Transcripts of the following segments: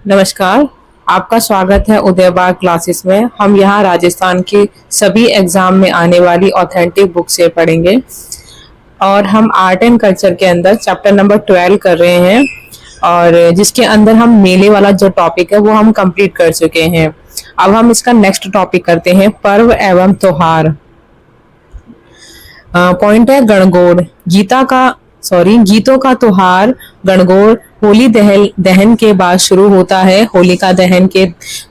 नमस्कार। आपका स्वागत है उदय बाग क्लासेस में। हम यहाँ राजस्थान के सभी एग्जाम में आने वाली ऑथेंटिक बुक से पढ़ेंगे और हम आर्ट एंड कल्चर के अंदर चैप्टर नंबर 12 कर रहे हैं और जिसके अंदर हम मेले वाला जो टॉपिक है वो हम कंप्लीट कर चुके हैं। अब हम इसका नेक्स्ट टॉपिक करते हैं, पर्व एवं त्योहार। पॉइंट है गणगौर। गीतों का त्योहार गणगौर होली दहन के बाद शुरू होता है। होलिका दहन के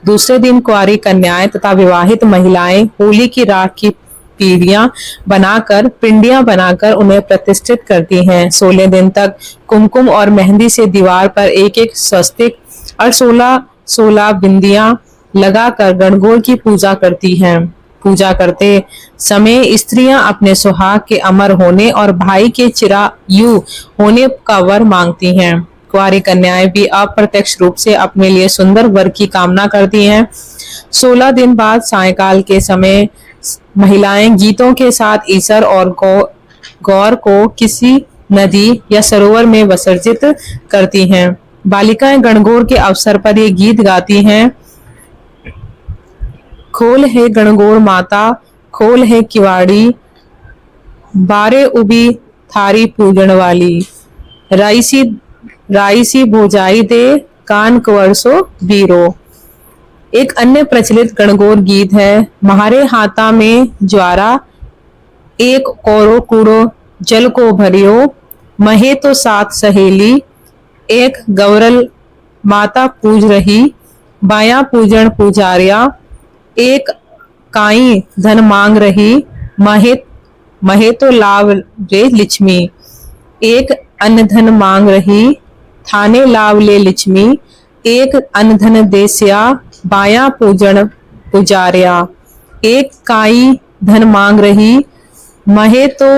दूसरे दिन कुंवारी कन्याएं तथा विवाहित महिलाएं होली की राख की पिंडियां बनाकर उन्हें प्रतिष्ठित करती हैं। 16 दिन तक कुमकुम और मेहंदी से दीवार पर एक एक स्वस्तिक और 16 बिंदियां लगाकर गणगौर की पूजा करती हैं। पूजा करते समय स्त्रियां अपने सुहाग के अमर होने और भाई के चिरायु होने का वर मांगती हैं। कुंवारी कन्याएं भी अप्रत्यक्ष रूप से अपने लिए सुंदर वर की कामना करती हैं। 16 दिन बाद सायंकाल के समय महिलाएं गीतों के साथ ईसर और गौर को किसी नदी या सरोवर में विसर्जित करती हैं। बालिकाएं गणगौर के अवसर पर ये गीत गाती हैं। खोल है गणगौर माता, खोल है किवाड़ी, बारे उबी थारी पूजन वाली, राईसी भोजाई दे, कान कवरसो बीरो। एक अन्य प्रचलित गणगौर गीत है, म्हारे हाथा में ज्वारा, एक कोरो कूड़ो जल को भरियो, महे तो सात सहेली, एक गौरल माता पूज रही, बाया पूजन पुजारिया, एक काई धन मांग रही, महे तो लाव रे लिच्छमी, एक अन्न धन मांग रही, थाने लाव ले लिच्छमी, एक अन्न धन देस्या, बाया पूजन पुजारिया, एक काई धन मांग रही, महे तो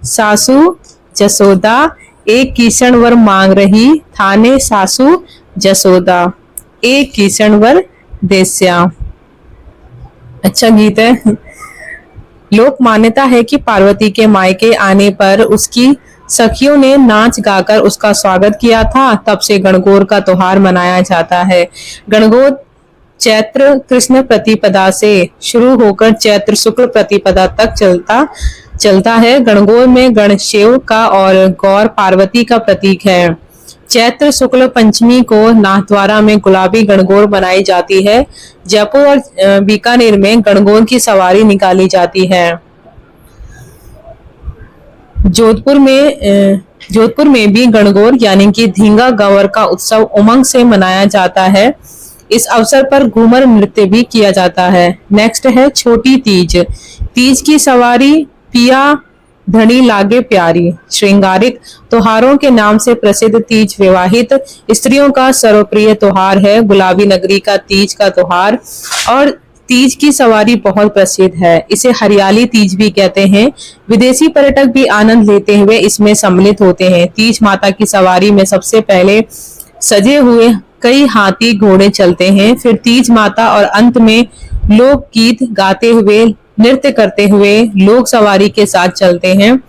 सासू जसोदा, एक किशन वर मांग रही, थाने सासू जसोदा, एक किशन वर देस्या। अच्छा गीत है। लोक मान्यता है कि पार्वती के मायके आने पर उसकी सखियों ने नाच गाकर उसका स्वागत किया था। तब से गणगौर का त्योहार मनाया जाता है। गणगौर चैत्र कृष्ण प्रतिपदा से शुरू होकर चैत्र शुक्ल प्रतिपदा तक चलता है। गणगौर में गणशैव का और गौर पार्वती का प्रतीक है। चैत्र शुक्ल पंचमी को नाथद्वारा में गुलाबी गणगौर बनाई जाती है। जयपुर और बीकानेर में गणगौर की सवारी निकाली जाती है। जोधपुर में भी गणगौर यानी कि धींगा गंवर का उत्सव उमंग से मनाया जाता है। इस अवसर पर घूमर नृत्य भी किया जाता है। नेक्स्ट है छोटी तीज। तीज की सवारी पिया धनी लागे प्यारी। श्रृंगारिक त्योहारों के नाम से प्रसिद्ध तीज विवाहित स्त्रियों का सर्वप्रिय त्योहार है। गुलाबी नगरी का तीज का त्योहार और तीज की सवारी बहुत प्रसिद्ध है। इसे हरियाली तीज भी कहते हैं। विदेशी पर्यटक भी आनंद लेते हुए इसमें सम्मिलित होते हैं। तीज माता की सवारी में सबसे पहले सजे हुए कई हाथी घोड़े चलते हैं। फिर तीज माता और अंत में लोकगीत गाते हुए नृत्य करते हुए लोक सवारी के साथ चलते हैं।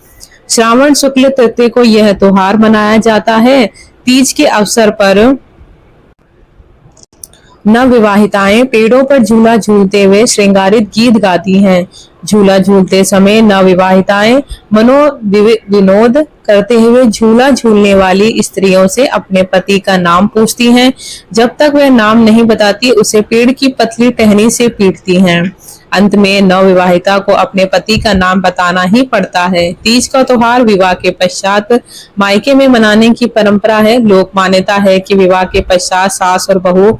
श्रावण शुक्ल तृतीया को यह त्योहार मनाया जाता है। तीज के अवसर पर नवविवाहिताएं पेड़ों पर झूला झूलते हुए श्रृंगारित गीत गाती हैं। झूला झूलते समय नवविवाहिताएं मनोविनोद करते हुए झूला झूलने वाली स्त्रियों से अपने पति का नाम पूछती हैं। जब तक वह नाम नहीं बताती उसे पेड़ की पतली टहनी से पीटती हैं। अंत में नवविवाहिता को अपने पति का नाम बताना ही पड़ता है। तीज का त्योहार विवाह के पश्चात मायके में मनाने की परंपरा है। लोक मान्यता है कि विवाह के पश्चात सास और बहू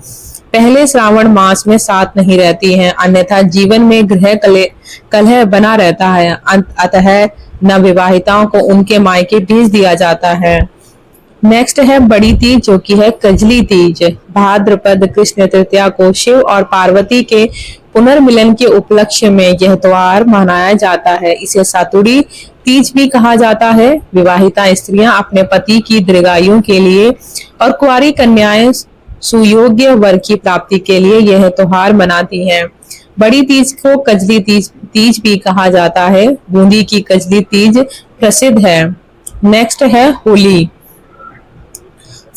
पहले श्रावण मास में साथ नहीं रहती हैं, अन्यथा जीवन में गृह कलह बना रहता है। अतः नवविवाहिताओं को उनके मायके भेज दिया जाता है। नेक्स्ट है बड़ी तीज जो कि है कजली तीज। भाद्रपद कृष्ण तृतीया को शिव और पार्वती के पुनर्मिलन के उपलक्ष्य में यह त्योहार मनाया जाता है। इसे सातुड़ी तीज भी कहा जाता है। विवाहिता स्त्रियां अपने पति की दीर्घायु के लिए और कुंवारी कन्याएं सुयोग्य वर की प्राप्ति के लिए यह त्योहार मनाती हैं। बड़ी तीज को कजली तीज भी कहा जाता है। बूंदी की कजली तीज प्रसिद्ध है। नेक्स्ट है होली।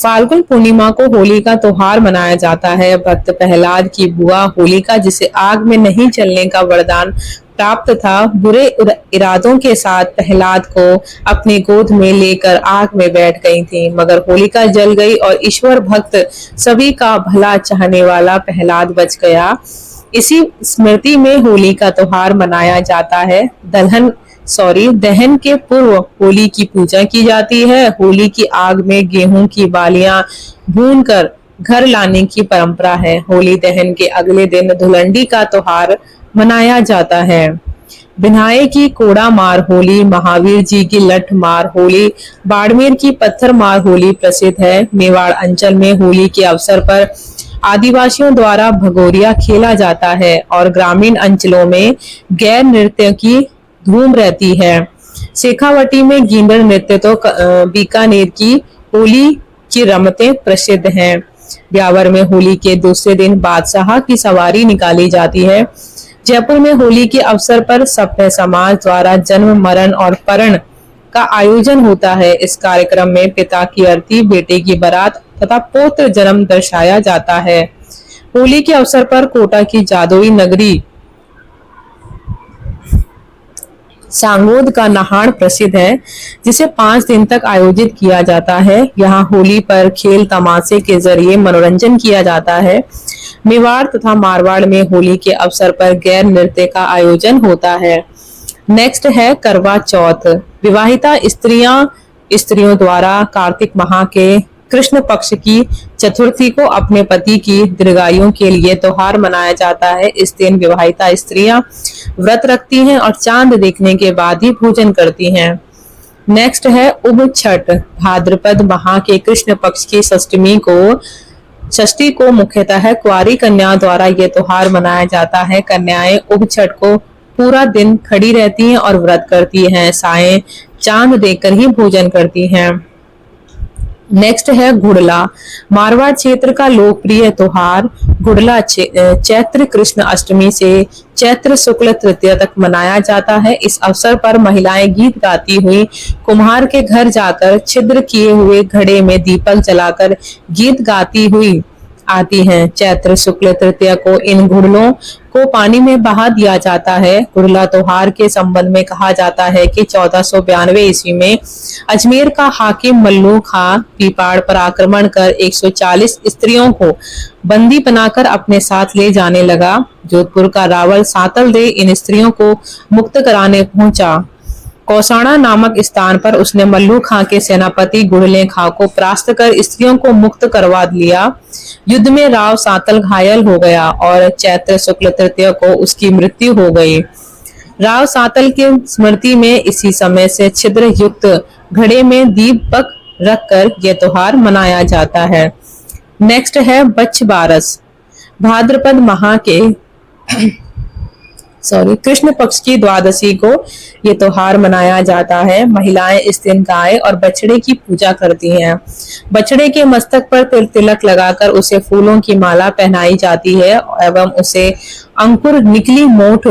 फाल्गुन पूर्णिमा को होली का त्योहार मनाया जाता है। भक्त प्रहलाद की बुआ होलिका, जिसे आग में नहीं चलने का वरदान प्राप्त था, बुरे इरादों के साथ प्रहलाद को अपनी गोद में लेकर आग में बैठ गई थी, मगर होलिका जल गई और ईश्वर भक्त सभी का भला चाहने वाला प्रहलाद बच गया। इसी स्मृति में होली का त्योहार मनाया जाता है। दहन के पूर्व होली की पूजा की जाती है। होली की आग में गेहूं की बालियां भूनकर घर लाने की परंपरा है। होली दहन के अगले दिन धुलंडी का त्योहार मनाया जाता है। बिन्हाए की कोड़ा मार होली, महावीर जी की लठ मार होली, बाड़मेर की पत्थर मार होली प्रसिद्ध है। मेवाड़ अंचल में होली के अवसर पर आदिवासियों द्वारा भगोरिया खेला जाता है और ग्रामीण अंचलों में गैर नृत्य की धूम रहती है। शेखावटी में गींदड़ नृत्य तो बीकानेर की होली की रमतें प्रसिद्ध हैं। ब्यावर में होली के दूसरे दिन बादशाह की सवारी निकाली जाती है। जयपुर में होली के अवसर पर सभ्य समाज द्वारा जन्म, मरण और परण का आयोजन होता है। इस कार्यक्रम में पिता की अर्थी, बेटे की बारात तथा पौत्र जन्म दर्शाया जाता है। होली के अवसर पर कोटा की जादोई नगरी सांगोद का नहाड़ प्रसिद्ध है, जिसे 5 दिन तक आयोजित किया जाता है। यहाँ होली पर खेल तमाशे के जरिए मनोरंजन किया जाता है। मेवाड़ तथा मारवाड़ में होली के अवसर पर गैर नृत्य का आयोजन होता है। नेक्स्ट है करवा चौथ। विवाहिता स्त्रियों द्वारा कार्तिक माह के कृष्ण पक्ष की चतुर्थी को अपने पति की दीर्घायु के लिए त्योहार मनाया जाता है। इस दिन विवाहिता स्त्रियां व्रत रखती हैं और चांद देखने के बाद ही भोजन करती हैं। नेक्स्ट है उब छठ। भाद्रपद माह के कृष्ण पक्ष की षष्ठी को मुख्यतः कुंवारी कन्या द्वारा ये त्योहार मनाया जाता है। कन्याएं उब छठ को पूरा दिन खड़ी रहती हैं और व्रत करती हैं। सायं चांद देखकर ही भोजन करती हैं। नेक्स्ट है गुड़ला। मारवाड़ क्षेत्र का लोकप्रिय त्योहार गुड़ला चैत्र कृष्ण अष्टमी से चैत्र शुक्ल तृतीया तक मनाया जाता है। इस अवसर पर महिलाएं गीत गाती हुई कुम्हार के घर जाकर छिद्र किए हुए घड़े में दीपक जलाकर गीत गाती हुई आती हैं। चैत्र शुक्ल तृतीया को इन गुड़लों को पानी में बहा दिया जाता है। गुड़ला त्योहार के संबंध में कहा जाता है कि 1492 ईस्वी में अजमेर का हाकिम मल्लू खां पीपाड़ पर आक्रमण कर 140 स्त्रियों को बंदी बनाकर अपने साथ ले जाने लगा। जोधपुर का रावल सातल दे इन स्त्रियों को मुक्त कराने पहुंचा। कौसाना नामक स्थान पर उसने मल्लू खां के सेनापति गुड़ले खां को परास्त कर स्त्रियों को मुक्त करवा लिया। युद्ध में राव सातल घायल हो गया और चैत्र शुक्ल तृतीया को उसकी मृत्यु हो गई। राव सातल की स्मृति में इसी समय से छिद्र युक्त घड़े में दीपक रखकर यह त्योहार मनाया जाता है। नेक्स्ट है बच्छ बारस। भाद्रपद माह के कृष्ण पक्ष की द्वादशी को ये त्योहार मनाया जाता है। महिलाएं इस दिन गाय और बछड़े की पूजा करती हैं। बछड़े के मस्तक पर तिलक लगाकर उसे फूलों की माला पहनाई जाती है एवं उसे अंकुर निकली मोठ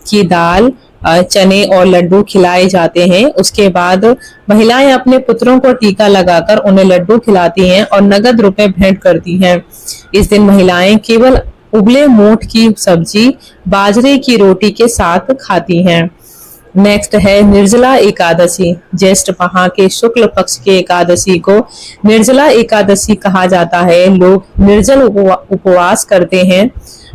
की दाल, चने और लड्डू खिलाए जाते हैं। उसके बाद महिलाएं अपने पुत्रों को टीका लगाकर उन्हें लड्डू खिलाती हैं और नगद रुपए भेंट करती हैं। इस दिन महिलाएं केवल उबले मोठ की सब्जी बाजरे की रोटी के साथ खाती हैं। नेक्स्ट है निर्जला एकादशी। ज्येष्ठ माह के शुक्ल पक्ष के एकादशी को निर्जला एकादशी कहा जाता है। लोग निर्जल उपवास करते हैं।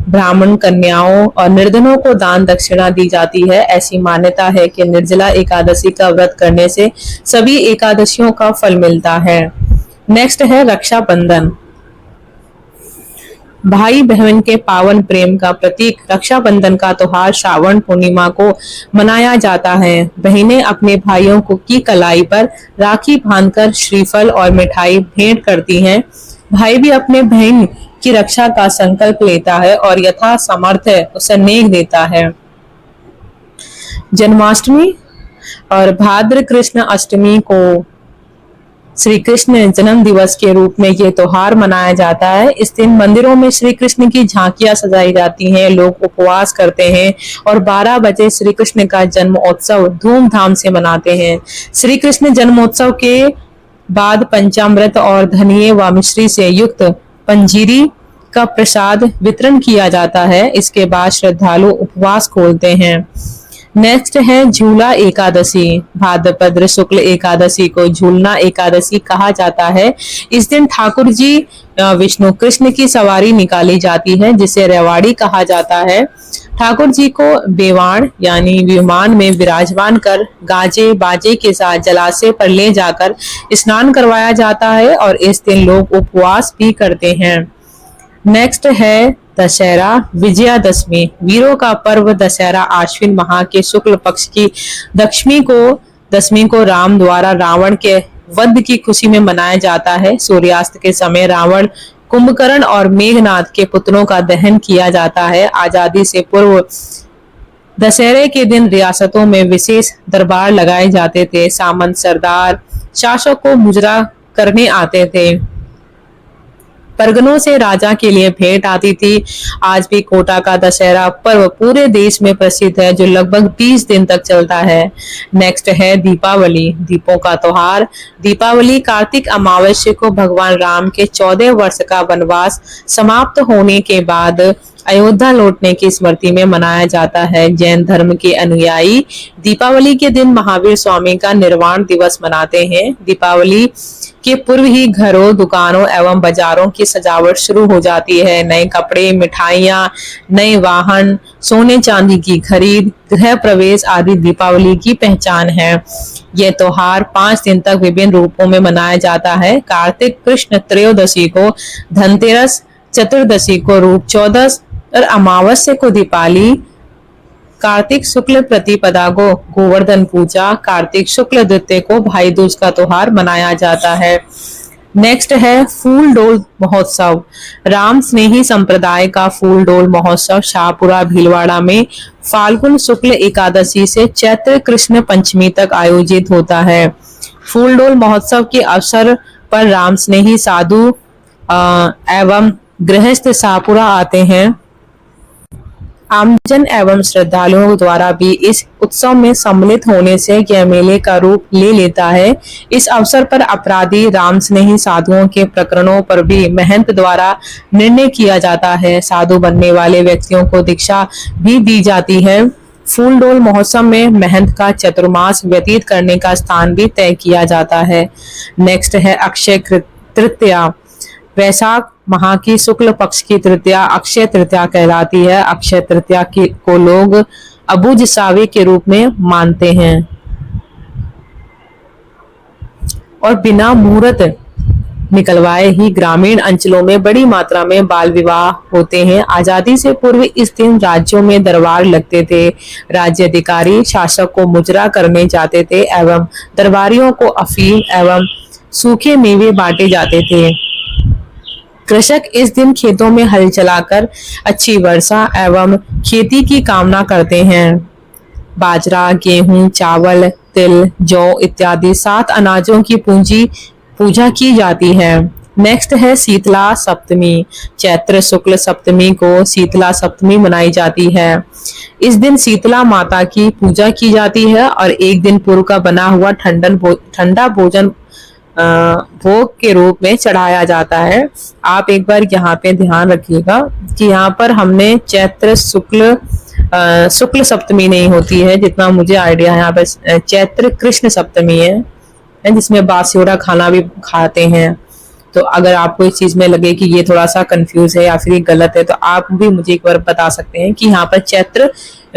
ब्राह्मण कन्याओं और निर्धनों को दान दक्षिणा दी जाती है। ऐसी मान्यता है कि निर्जला एकादशी का व्रत करने से सभी एकादशियों का फल मिलता है। नेक्स्ट है रक्षाबंधन। भाई बहन के पावन प्रेम का प्रतीक रक्षाबंधन का त्योहार श्रावण पूर्णिमा को मनाया जाता है। बहनें अपने भाइयों को की कलाई पर राखी बांधकर श्रीफल और मिठाई भेंट करती हैं। भाई भी अपने बहन की रक्षा का संकल्प लेता है और यथा सामर्थ्य उसे नेक देता है। जन्माष्टमी और भाद्र कृष्ण अष्टमी को श्री कृष्ण जन्म दिवस के रूप में ये त्योहार मनाया जाता है। इस दिन मंदिरों में श्री कृष्ण की झांकियां सजाई जाती हैं। लोग उपवास करते हैं और 12 बजे श्री कृष्ण का जन्मोत्सव धूमधाम से मनाते हैं। श्री कृष्ण जन्मोत्सव के बाद पंचामृत और धनिये व मिश्री से युक्त पंजीरी का प्रसाद वितरण किया जाता है। इसके बाद श्रद्धालु उपवास खोलते हैं। नेक्स्ट है झूला एकादशी। भाद्रपद शुक्ल एकादशी को झूलना एकादशी कहा जाता है। इस दिन ठाकुर जी विष्णु कृष्ण की सवारी निकाली जाती है, जिसे रेवाड़ी कहा जाता है। ठाकुर जी को बेवाण यानी विमान में विराजमान कर गाजे बाजे के साथ जलाशय पर ले जाकर स्नान करवाया जाता है और इस दिन लोग उपवास भी करते हैं। नेक्स्ट है दशहरा विजयादशमी। वीरों का पर्व दशहरा आश्विन माह के शुक्ल पक्ष की दशमी को राम द्वारा रावण के वध की खुशी में मनाया जाता है। सूर्यास्त के समय रावण, कुंभकर्ण और मेघनाथ के पुतलों का दहन किया जाता है। आजादी से पूर्व दशहरे के दिन रियासतों में विशेष दरबार लगाए जाते थे। सामंत सरदार शासक को मुजरा करने आते थे। परगनों से राजा के लिए भेंट आती थी। आज भी कोटा का दशहरा पर्व पूरे देश में प्रसिद्ध है, जो लगभग 20 दिन तक चलता है। नेक्स्ट है दीपावली, दीपों का त्योहार। दीपावली कार्तिक अमावस्या को भगवान राम के 14 वर्ष का वनवास समाप्त होने के बाद अयोध्या लौटने की स्मृति में मनाया जाता है। जैन धर्म के अनुयायी दीपावली के दिन महावीर स्वामी का निर्वाण दिवस मनाते हैं। दीपावली के पूर्व ही घरों, दुकानों एवं बाजारों की सजावट शुरू हो जाती है। नए कपड़े, मिठाइयां, नए वाहन, सोने चांदी की खरीद, गृह प्रवेश आदि दीपावली की पहचान है। यह त्योहार 5 दिन तक विभिन्न रूपों में मनाया जाता है। कार्तिक कृष्ण त्रयोदशी को धनतेरस, चतुर्दशी को रूप चौदस और अमावस्या को दीपावली, कार्तिक शुक्ल प्रतिपदा को गोवर्धन पूजा, कार्तिक शुक्ल द्वितीय को भाई दूज का त्योहार मनाया जाता है। नेक्स्ट है फूल डोल महोत्सव। राम स्नेही संप्रदाय का फूल डोल महोत्सव शाहपुरा भीलवाड़ा में फाल्गुन शुक्ल एकादशी से चैत्र कृष्ण पंचमी तक आयोजित होता है। फूल डोल महोत्सव के अवसर पर राम स्नेही साधु एवं गृहस्थ शाहपुरा आते हैं। आमजन एवं श्रद्धालुओं द्वारा भी इस उत्सव में सम्मिलित होने से यह मेले का रूप ले लेता है। इस अवसर पर अपराधी राम स्नेही साधुओं के प्रकरणों पर भी महंत द्वारा निर्णय किया जाता है। साधु बनने वाले व्यक्तियों को दीक्षा भी दी जाती है। फूल डोल महोत्सव में महंत का चतुर्मास व्यतीत करने का स्थान भी तय किया जाता है। नेक्स्ट है अक्षय तृतीया। वैशाख माह की शुक्ल पक्ष की तृतीया अक्षय तृतीया कहलाती है। अक्षय तृतीया को लोग अबुझ सावे के रूप में मानते हैं और बिना मुहूर्त निकलवाए ही ग्रामीण अंचलों में बड़ी मात्रा में बाल विवाह होते हैं। आजादी से पूर्व इस दिन राज्यों में दरबार लगते थे। राज्य अधिकारी शासक को मुजरा करने जाते थे एवं दरबारियों को अफीम एवं सूखे मेवे बांटे जाते थे। कृषक इस दिन खेतों में हल चलाकर अच्छी वर्षा एवं खेती की कामना करते हैं। बाजरा, गेहूं, चावल, तिल, जौ इत्यादि 7 अनाजों की पूजा की जाती है। नेक्स्ट है शीतला सप्तमी। चैत्र शुक्ल सप्तमी को शीतला सप्तमी मनाई जाती है। इस दिन शीतला माता की पूजा की जाती है और एक दिन पूर्व का बना हुआ ठंडा भोजन भोग के रूप में चढ़ाया जाता है। आप एक बार यहाँ पे ध्यान रखिएगा कि यहाँ पर हमने चैत्र शुक्ल सप्तमी नहीं होती है, जितना मुझे आइडिया है यहाँ पे चैत्र कृष्ण सप्तमी है, जिसमें बासियोड़ा खाना भी खाते हैं। तो अगर आपको इस चीज में लगे कि ये थोड़ा सा कंफ्यूज है या फिर ये गलत है, तो आप भी मुझे एक बार बता सकते हैं कि यहाँ पर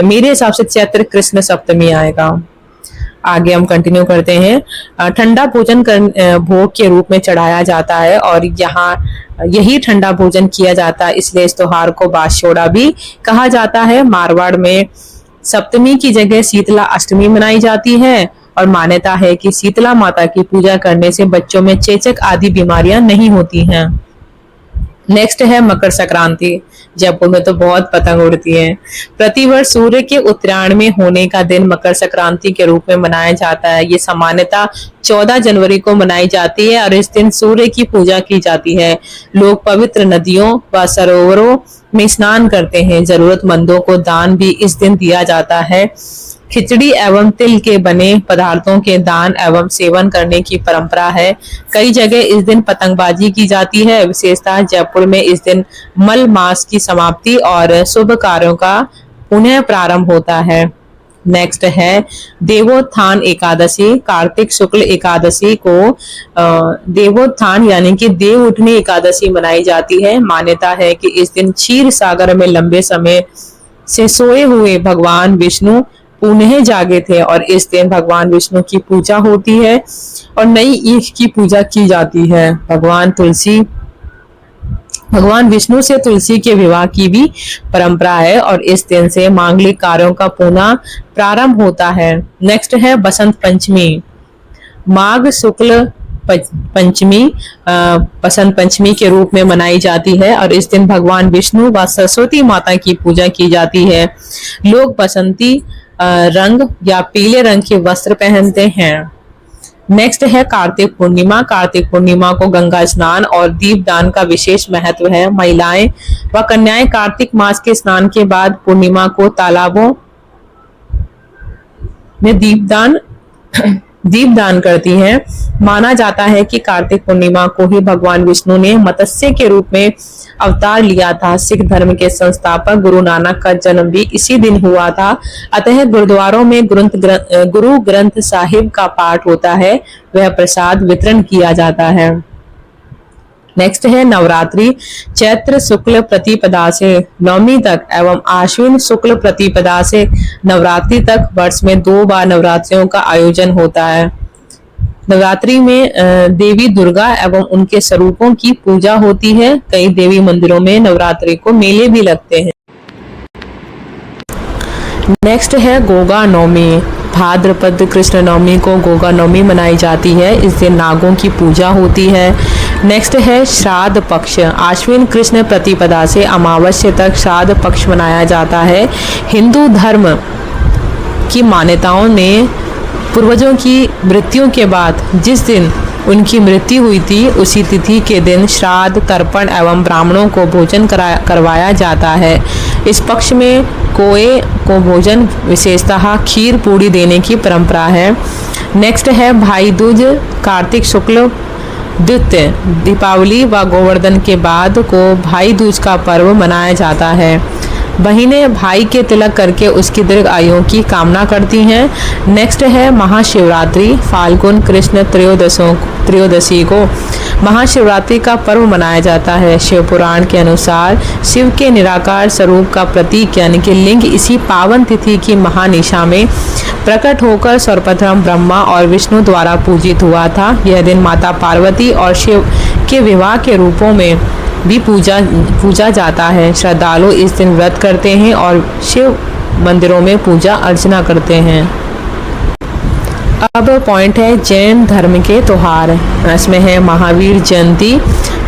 मेरे हिसाब से चैत्र कृष्ण सप्तमी आएगा। आगे हम कंटिन्यू करते हैं। ठंडा भोजन भोग के रूप में चढ़ाया जाता है और यहाँ यही ठंडा भोजन किया जाता है, इसलिए इस त्योहार को बासियोड़ा भी कहा जाता है। मारवाड़ में सप्तमी की जगह शीतला अष्टमी मनाई जाती है और मान्यता है कि शीतला माता की पूजा करने से बच्चों में चेचक आदि बीमारियां नहीं होती हैं। नेक्स्ट है मकर संक्रांति। जयपुर में तो बहुत पतंग उड़ती है। प्रतिवर्ष सूर्य के उत्तरायण में होने का दिन मकर संक्रांति के रूप में मनाया जाता है। ये सामान्यतः 14 जनवरी को मनाई जाती है और इस दिन सूर्य की पूजा की जाती है। लोग पवित्र नदियों व सरोवरों में स्नान करते हैं। जरूरतमंदों को दान भी इस दिन दिया जाता है। खिचड़ी एवं तिल के बने पदार्थों के दान एवं सेवन करने की परंपरा है। कई जगह इस दिन पतंगबाजी की जाती है। विशेषतः जयपुर में इस दिन मल मास की समाप्ति और शुभ कार्यों का पुनः प्रारंभ होता है। नेक्स्ट है देवोत्थान एकादशी। कार्तिक शुक्ल एकादशी को देवोत्थान यानी कि देव उठनी एकादशी मनाई जाती है। मान्यता है कि इस दिन क्षीर सागर में लंबे समय से सोए हुए भगवान विष्णु पुनः जागे थे और इस दिन भगवान विष्णु की पूजा होती है और नई ईख की पूजा की जाती है। भगवान विष्णु से तुलसी के विवाह की भी परंपरा है और इस दिन से मांगलिक कार्यों का पुनः प्रारंभ होता है। नेक्स्ट है बसंत पंचमी। माघ शुक्ल पंचमी बसंत पंचमी के रूप में मनाई जाती है और इस दिन भगवान विष्णु व सरस्वती माता की पूजा की जाती है। लोग बसंती रंग या पीले रंग के वस्त्र पहनते हैं। नेक्स्ट है कार्तिक पूर्णिमा। कार्तिक पूर्णिमा को गंगा स्नान और दीपदान का विशेष महत्व है। महिलाएं व कन्याएं कार्तिक मास के स्नान के बाद पूर्णिमा को तालाबों में दीपदान करती हैं। माना जाता है कि कार्तिक पूर्णिमा को ही भगवान विष्णु ने मत्स्य के रूप में अवतार लिया था। सिख धर्म के संस्थापक गुरु नानक का जन्म भी इसी दिन हुआ था। अतः गुरुद्वारों में गुरु ग्रंथ साहिब का पाठ होता है, वह प्रसाद वितरण किया जाता है। नेक्स्ट है नवरात्रि। चैत्र शुक्ल प्रतिपदा से नवमी तक एवं आश्विन शुक्ल प्रतिपदा से नवरात्रि तक वर्ष में 2 बार नवरात्रियों का आयोजन होता है। नवरात्रि में देवी दुर्गा एवं उनके स्वरूपों की पूजा होती है। कई देवी मंदिरों में नवरात्रि को मेले भी लगते हैं। नेक्स्ट है गोगा नवमी। भाद्रपद कृष्ण नवमी को गोगा नवमी मनाई जाती है। इस दिन नागों की पूजा होती है। नेक्स्ट है श्राद्ध पक्ष। आश्विन कृष्ण प्रतिपदा से अमावस्या तक श्राद्ध पक्ष मनाया जाता है। हिंदू धर्म की मान्यताओं में पूर्वजों की मृत्यु के बाद जिस दिन उनकी मृत्यु हुई थी उसी तिथि के दिन श्राद्ध तर्पण एवं ब्राह्मणों को भोजन करवाया जाता है। इस पक्ष में कोए को भोजन विशेषतः खीर पूड़ी देने की परंपरा है। नेक्स्ट है भाई दूज। कार्तिक शुक्ल द्वितीय दीपावली व गोवर्धन के बाद को भाई दूज का पर्व मनाया जाता है। बहिनें भाई के तिलक करके उसकी दीर्घ आयु की कामना करती हैं। नेक्स्ट है महाशिवरात्रि। फाल्गुन कृष्ण त्रयोदशी को महाशिवरात्रि का पर्व मनाया जाता है। शिव पुराण के अनुसार शिव के निराकार स्वरूप का प्रतीक यानी कि लिंग इसी पावन तिथि की महानिशा में प्रकट होकर सर्वप्रथम ब्रह्मा और विष्णु द्वारा पूजित हुआ था। यह दिन माता पार्वती और शिव के विवाह के रूपों में भी पूजा जाता है। श्रद्धालु इस दिन व्रत करते हैं और शिव मंदिरों में पूजा अर्चना करते हैं। अब पॉइंट है जैन धर्म के त्योहार। इसमें है महावीर जयंती।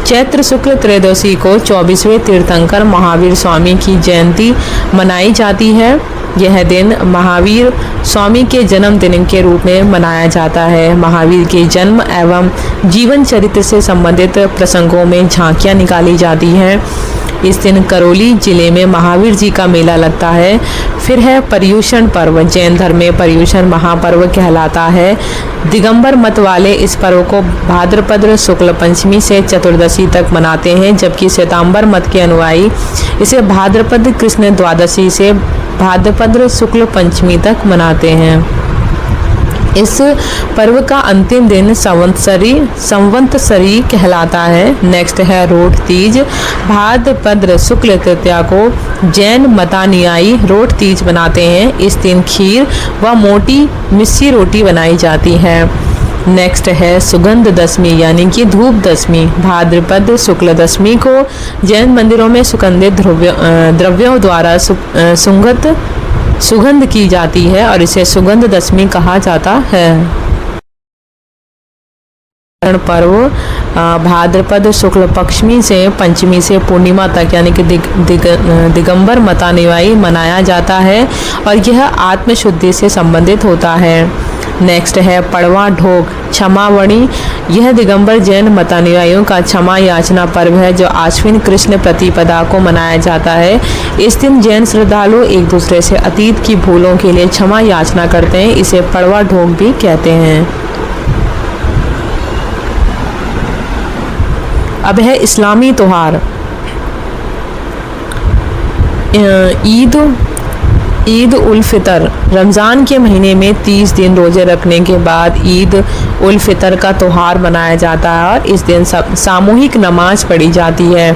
चैत्र शुक्ल त्रयोदशी को 24वें तीर्थंकर महावीर स्वामी की जयंती मनाई जाती है। यह दिन महावीर स्वामी के जन्मदिन के रूप में मनाया जाता है। महावीर के जन्म एवं जीवन चरित्र से संबंधित प्रसंगों में झांकियां निकाली जाती हैं। इस दिन करौली जिले में महावीर जी का मेला लगता है। फिर है पर्युषण पर्व। जैन धर्म में पर्युषण महापर्व कहलाता है। दिगंबर मत वाले इस पर्व को भाद्रपद शुक्ल पंचमी से चतुर्दशी तक मनाते हैं, जबकि श्वेतांबर मत के अनुयायी इसे भाद्रपद कृष्ण द्वादशी से भाद्रपद शुक्ल पंचमी तक मनाते हैं। इस पर्व का अंतिम दिन संवत्सरी कहलाता है। नेक्स्ट है रोट तीज। भाद्रपद शुक्ल तृतीया को जैन मतानुयायी रोट तीज मनाते हैं। इस दिन खीर व मोटी मिस्सी रोटी बनाई जाती है। नेक्स्ट है सुगंध दशमी यानी कि धूप दशमी। भाद्रपद शुक्ल दशमी को जैन मंदिरों में सुगंधित द्रव्यों द्वारा सुगंध की जाती है और इसे सुगंध दशमी कहा जाता है। पर्व भाद्रपद शुक्ल पक्षमी से पंचमी से पूर्णिमा तक यानी कि दिगंबर मतानुयायी मनाया जाता है और यह आत्मशुद्धि से संबंधित होता है। नेक्स्ट है पड़वा ढोक क्षमावणी। यह दिगंबर जैन मतानुयायियों का क्षमा याचना पर्व है जो आश्विन कृष्ण प्रतिपदा को मनाया जाता है। इस दिन जैन श्रद्धालु एक दूसरे से अतीत की भूलों के लिए क्षमा याचना करते हैं। इसे पड़वा ढोक भी कहते हैं। अब है इस्लामी त्योहार। ईद उल फितर। रमज़ान के महीने में 30 दिन रोजे रखने के बाद ईद उल फितर का त्यौहार मनाया जाता है और इस दिन सामूहिक नमाज पढ़ी जाती है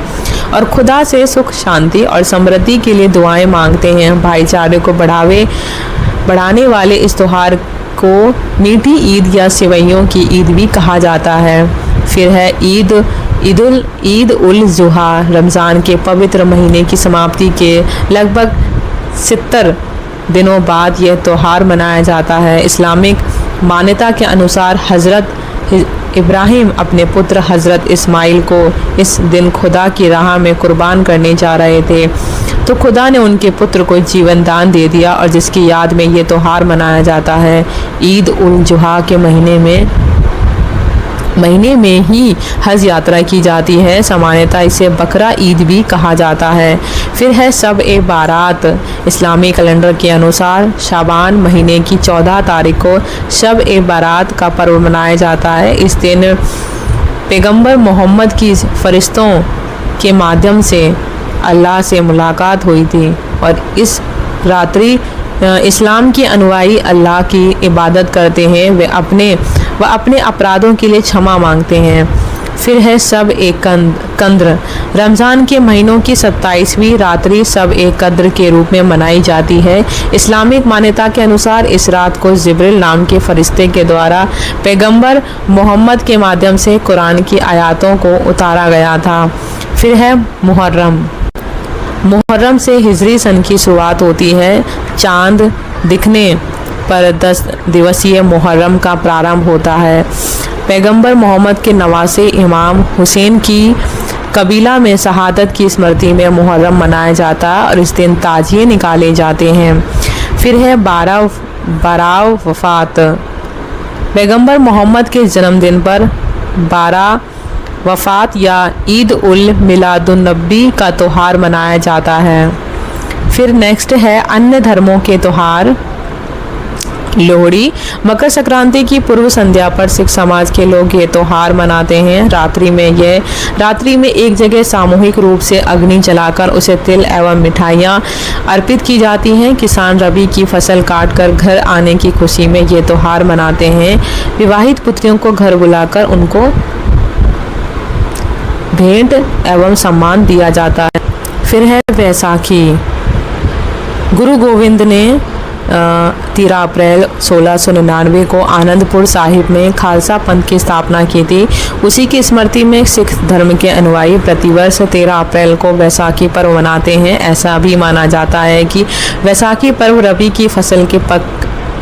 और खुदा से सुख शांति और समृद्धि के लिए दुआएं मांगते हैं। भाईचारे को बढ़ाने वाले इस त्यौहार को मीठी ईद या सेवइयों की ईद भी कहा जाता है। फिर है ईद उल जुहा। रमज़ान के पवित्र महीने की समाप्ति के लगभग 70 दिनों बाद यह त्यौहार मनाया जाता है। इस्लामिक मान्यता के अनुसार हज़रत इब्राहिम अपने पुत्र हज़रत इस्माइल को इस दिन खुदा की राह में कुर्बान करने जा रहे थे, तो खुदा ने उनके पुत्र को जीवन दान दे दिया और जिसकी याद में ये त्यौहार मनाया जाता है। ईद उल जुहा के महीने में ही हज यात्रा की जाती है। सामान्यतः इसे बकरा ईद भी कहा जाता है। फिर है शब-ए-बारात। इस्लामी कैलेंडर के अनुसार शाबान महीने की 14 तारीख को शब-ए-बारात का पर्व मनाया जाता है। इस दिन पैगंबर मोहम्मद की फरिश्तों के माध्यम से अल्लाह से मुलाकात हुई थी और इस रात्रि इस्लाम के अनुयायी अल्लाह की इबादत करते हैं। वे अपने अपराधों के लिए क्षमा मांगते हैं। फिर है शब-ए-कद्र। रमज़ान के महीनों की 27वीं रात्रि शब-ए-कद्र के रूप में मनाई जाती है। इस्लामिक मान्यता के अनुसार इस रात को जिब्रील नाम के फरिश्ते के द्वारा पैगंबर मोहम्मद के माध्यम से कुरान की आयतों को उतारा गया था। फिर है मुहर्रम। मुहर्रम से हिजरी सन की शुरुआत होती है। चांद दिखने पर 10 दिवसीय मुहर्रम का प्रारंभ होता है। पैगंबर मोहम्मद के नवासे इमाम हुसैन की कबीला में शहादत की स्मृति में मुहर्रम मनाया जाता है और इस दिन ताजिए निकाले जाते हैं। फिर है बाराव वफ़ात। पैगंबर मोहम्मद के जन्मदिन पर 12 वफ़ात या ईद उल मिलादुन्नबी का त्यौहार मनाया जाता है। फिर नेक्स्ट है अन्य धर्मों के त्यौहार। लोहड़ी। मकर संक्रांति की पूर्व संध्या पर सिख समाज के लोग ये त्यौहार मनाते हैं। रात्रि में एक जगह सामूहिक रूप से अग्नि जलाकर उसे तिल एवं मिठाइयाँ अर्पित की जाती हैं। किसान रबी की फसल काटकर घर आने की खुशी में ये त्यौहार मनाते हैं। विवाहित पुत्रियों को घर बुलाकर उनको भेंट एवं सम्मान दिया जाता है। फिर है वैसाखी। गुरु गोविंद ने 13 अप्रैल 1699 को आनंदपुर साहिब में खालसा पंथ की स्थापना की थी। उसी की स्मृति में सिख धर्म के अनुयायी प्रतिवर्ष 13 अप्रैल को वैसाखी पर्व मनाते हैं। ऐसा भी माना जाता है कि वैसाखी पर्व रबी की फसल के पक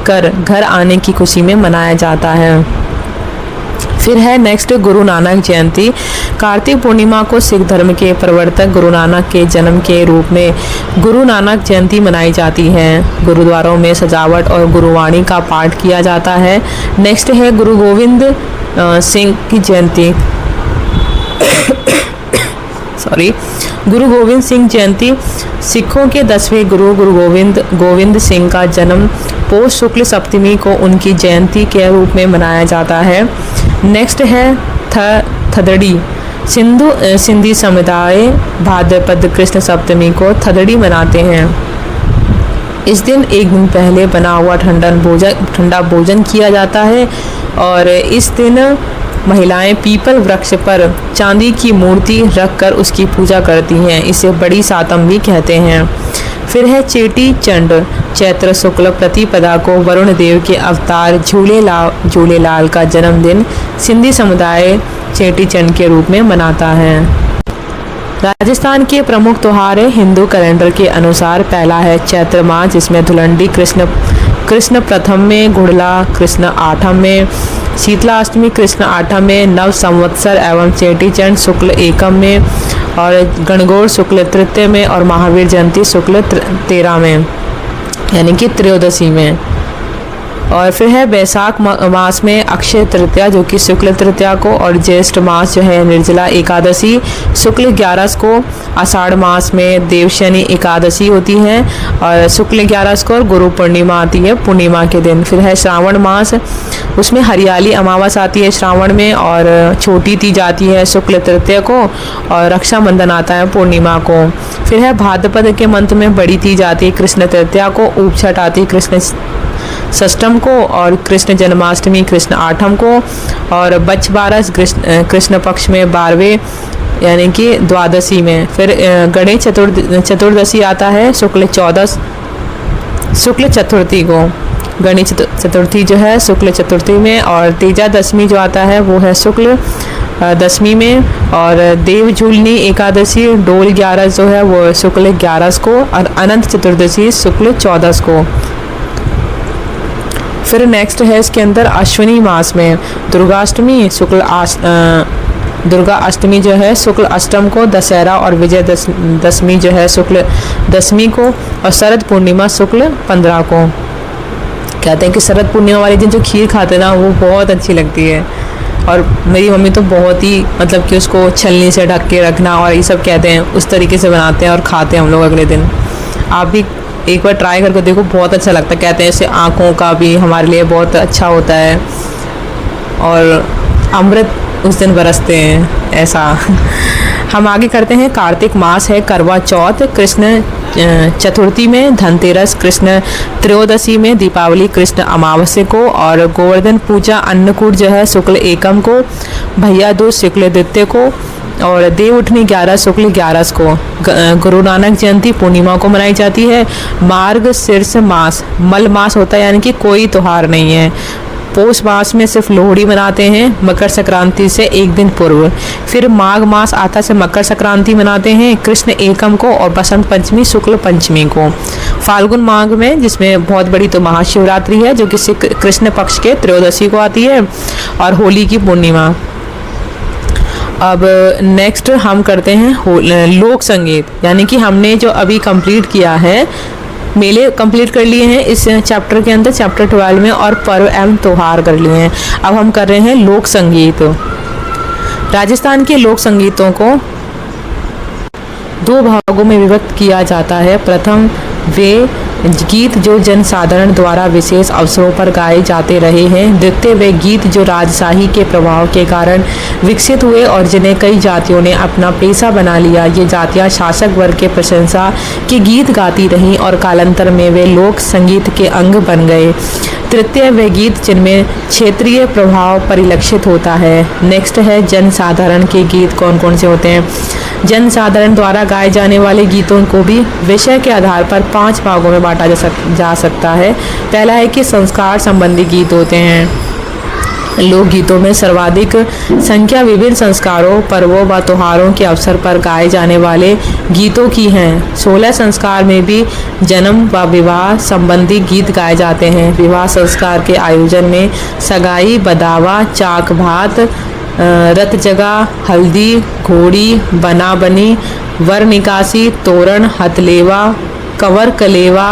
कर घर आने की खुशी में मनाया जाता है। फिर है नेक्स्ट गुरु नानक जयंती। कार्तिक पूर्णिमा को सिख धर्म के प्रवर्तक गुरु नानक के जन्म के रूप में गुरु नानक जयंती मनाई जाती है। गुरुद्वारों में सजावट और गुरुवाणी का पाठ किया जाता है। नेक्स्ट है गुरु गोविंद सिंह की जयंती। गुरु गोविंद सिंह जयंती। सिखों के 10वें गुरु गोविंद सिंह का जन्म पोष शुक्ल सप्तमी को उनकी जयंती के रूप में मनाया जाता है। नेक्स्ट है थदड़ी। सिंधी समुदाय भाद्रपद कृष्ण सप्तमी को थदड़ी मनाते हैं। इस दिन एक दिन पहले बना हुआ ठंडा भोजन किया जाता है और इस दिन महिलाएं पीपल वृक्ष पर चांदी की मूर्ति रखकर उसकी पूजा करती हैं। इसे बड़ी सातम भी कहते हैं। फिर है चेटी चंड। चैत्र शुक्ल प्रतिपदा को वरुण देव के अवतार झूलेलाल का जन्मदिन सिंधी समुदाय चेटी चंड के रूप में मनाता है। राजस्थान के प्रमुख त्योहार है। हिंदू कैलेंडर के अनुसार पहला है चैत्र माह, जिसमें धुलंडी कृष्ण प्रथम में, गुड़ला कृष्ण आठम में, शीतला अष्टमी कृष्ण आठम में, नव संवत्सर एवं चेटी चंड शुक्ल एकम में और गणगौर शुक्ल तृतीय में और महावीर जयंती शुक्ल 13 में यानी कि त्रयोदशी में। और फिर है बैसाख मास में अक्षय तृतीया जो कि शुक्ल तृतीया को, और ज्येष्ठ मास जो है निर्जला एकादशी शुक्ल 11 को, आषाढ़ मास में देवशनि एकादशी होती है और शुक्ल 11 को, और गुरु पूर्णिमा आती है पूर्णिमा के दिन। फिर है श्रावण मास, उसमें हरियाली अमावस आती है श्रावण में, और छोटी तीज आती है शुक्ल तृतीया को, और रक्षाबंधन आता है पूर्णिमा को। फिर है भाद्रपद के मंथ में बड़ी तीज आती है कृष्ण तृतीया को, ऊपछठ आती है कृष्ण षष्ठम को, और कृष्ण जन्माष्टमी कृष्ण आठम को, और बच्छ बारस कृष्ण पक्ष में 12वें यानी कि द्वादशी में। फिर गणेश चतुर्दशी आता है शुक्ल चतुर्थी को, गणेश चतुर्थी जो है शुक्ल चतुर्थी में, और तेजा दशमी जो आता है वो है शुक्ल दशमी में, और देवझूलनी एकादशी डोल 11 जो है वो शुक्ल 11 को, और अनंत चतुर्दशी शुक्ल 14 को। फिर नेक्स्ट है इसके अंदर अश्विनी मास में दुर्गाष्टमी दुर्गा अष्टमी जो है शुक्ल अष्टम को, दशहरा और विजय दशमी जो है शुक्ल दशमी को, और शरद पूर्णिमा शुक्ल 15 को। कहते हैं कि शरद पूर्णिमा वाले दिन जो खीर खाते हैं ना वो बहुत अच्छी लगती है, और मेरी मम्मी तो बहुत ही मतलब कि उसको छलनी से ढक के रखना और ये सब कहते हैं उस तरीके से बनाते हैं और खाते हैं हम लोग अगले दिन। आप भी एक बार ट्राई करके देखो, बहुत अच्छा लगता है। कहते हैं इससे आँखों का भी हमारे लिए बहुत अच्छा होता है, और अमृत उस दिन बरसते हैं ऐसा। हम आगे करते हैं, कार्तिक मास है करवा चौथ कृष्ण चतुर्थी में, धनतेरस कृष्ण त्रयोदशी में, दीपावली कृष्ण अमावस्या को, और गोवर्धन पूजा अन्नकूट जो है शुक्ल एकम को, भैया दूज शुक्ल द्वितीय को, और देव उठनी 11 शुक्ल 11 को। गुरु नानक जयंती पूर्णिमा को मनाई जाती है। मार्ग शीर्ष मास मल मास होता है, यानी कि कोई त्योहार नहीं है। पौष मास में सिर्फ लोहड़ी मनाते हैं मकर संक्रांति से एक दिन पूर्व। फिर माघ मास आता से मकर संक्रांति मनाते हैं कृष्ण एकम को, और बसंत पंचमी शुक्ल पंचमी को। फाल्गुन माघ में जिसमें बहुत बड़ी तो महाशिवरात्रि है जो कि कृष्ण पक्ष के त्रयोदशी को आती है, और होली की पूर्णिमा। अब नेक्स्ट हम करते हैं लोक संगीत, यानी कि हमने जो अभी कंप्लीट किया है, मेले कंप्लीट कर लिए हैं इस चैप्टर के अंदर, चैप्टर 12 में, और पर्व एवं त्योहार कर लिए हैं। अब हम कर रहे हैं लोक संगीत। राजस्थान के लोक संगीतों को 2 भागों में विभक्त किया जाता है। प्रथम वे गीत जो जनसाधारण द्वारा विशेष अवसरों पर गाए जाते रहे हैं। द्वितीय वे गीत जो राजशाही के प्रभाव के कारण विकसित हुए और जिन्हें कई जातियों ने अपना पेशा बना लिया। ये जातियां शासक वर्ग के प्रशंसा के गीत गाती रहीं और कालांतर में वे लोक संगीत के अंग बन गए। तृतीय वे गीत जिनमें क्षेत्रीय प्रभाव परिलक्षित होता है। नेक्स्ट है जनसाधारण के गीत कौन कौन से होते हैं। जनसाधारण द्वारा गाए जाने वाले गीतों को भी विषय के आधार पर 5 भागों में बांटा जा सकता है। पहला है कि संस्कार संबंधी गीत होते हैं। लोकगीतों में सर्वाधिक संख्या विभिन्न संस्कारों, पर्वों व त्योहारों के अवसर पर गाए जाने वाले गीतों की हैं। 16 संस्कार में भी जन्म व विवाह संबंधी गीत गाए जाते हैं। विवाह संस्कार के आयोजन में सगाई, बदावा, चाक भात, रत जगा, हल्दी, घोड़ी, बना बनी, वर निकासी, तोरण, हथलेवा, कंवर कलेवा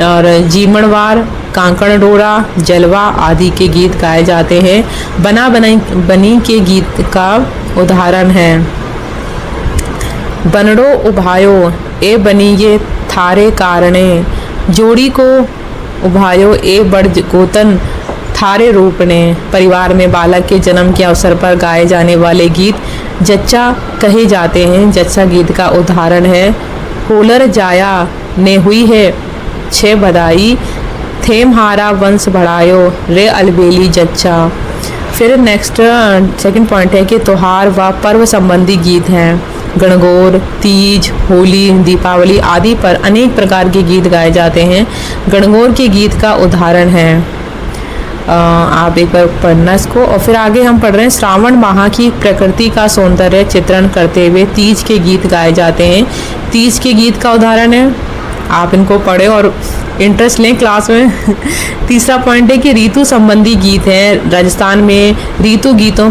और जीमणवार, कांकड़ डोरा, जलवा आदि के गीत गाए जाते हैं। बना बनी के गीत का उदाहरण है बनड़ो उभायो ए बनी ये थारे कारणे, जोड़ी को उभायो ए बड़ गोतन थारे रूप ने। परिवार में बालक के जन्म के अवसर पर गाए जाने वाले गीत जच्चा कहे जाते हैं। जच्चा गीत का उदाहरण है होलर जाया ने हुई है 6 बधाई, थेम हारा वंश बढ़ायो रे अलबेली जच्चा। फिर नेक्स्ट सेकंड पॉइंट है कि त्योहार व पर्व संबंधी गीत हैं। गणगौर, तीज, होली, दीपावली आदि पर अनेक प्रकार के गीत गाए जाते हैं। गणगौर के गीत का उदाहरण है आप एक बार पढ़ना इसको। और फिर आगे हम पढ़ रहे हैं श्रावण माह की प्रकृति का सौंदर्य चित्रण करते हुए तीज के गीत गाए जाते हैं। तीज के गीत का उदाहरण है, आप इनको पढ़ें और इंटरेस्ट लें क्लास में। तीसरा पॉइंट है कि ऋतु संबंधी गीत हैं। राजस्थान में ऋतु गीतों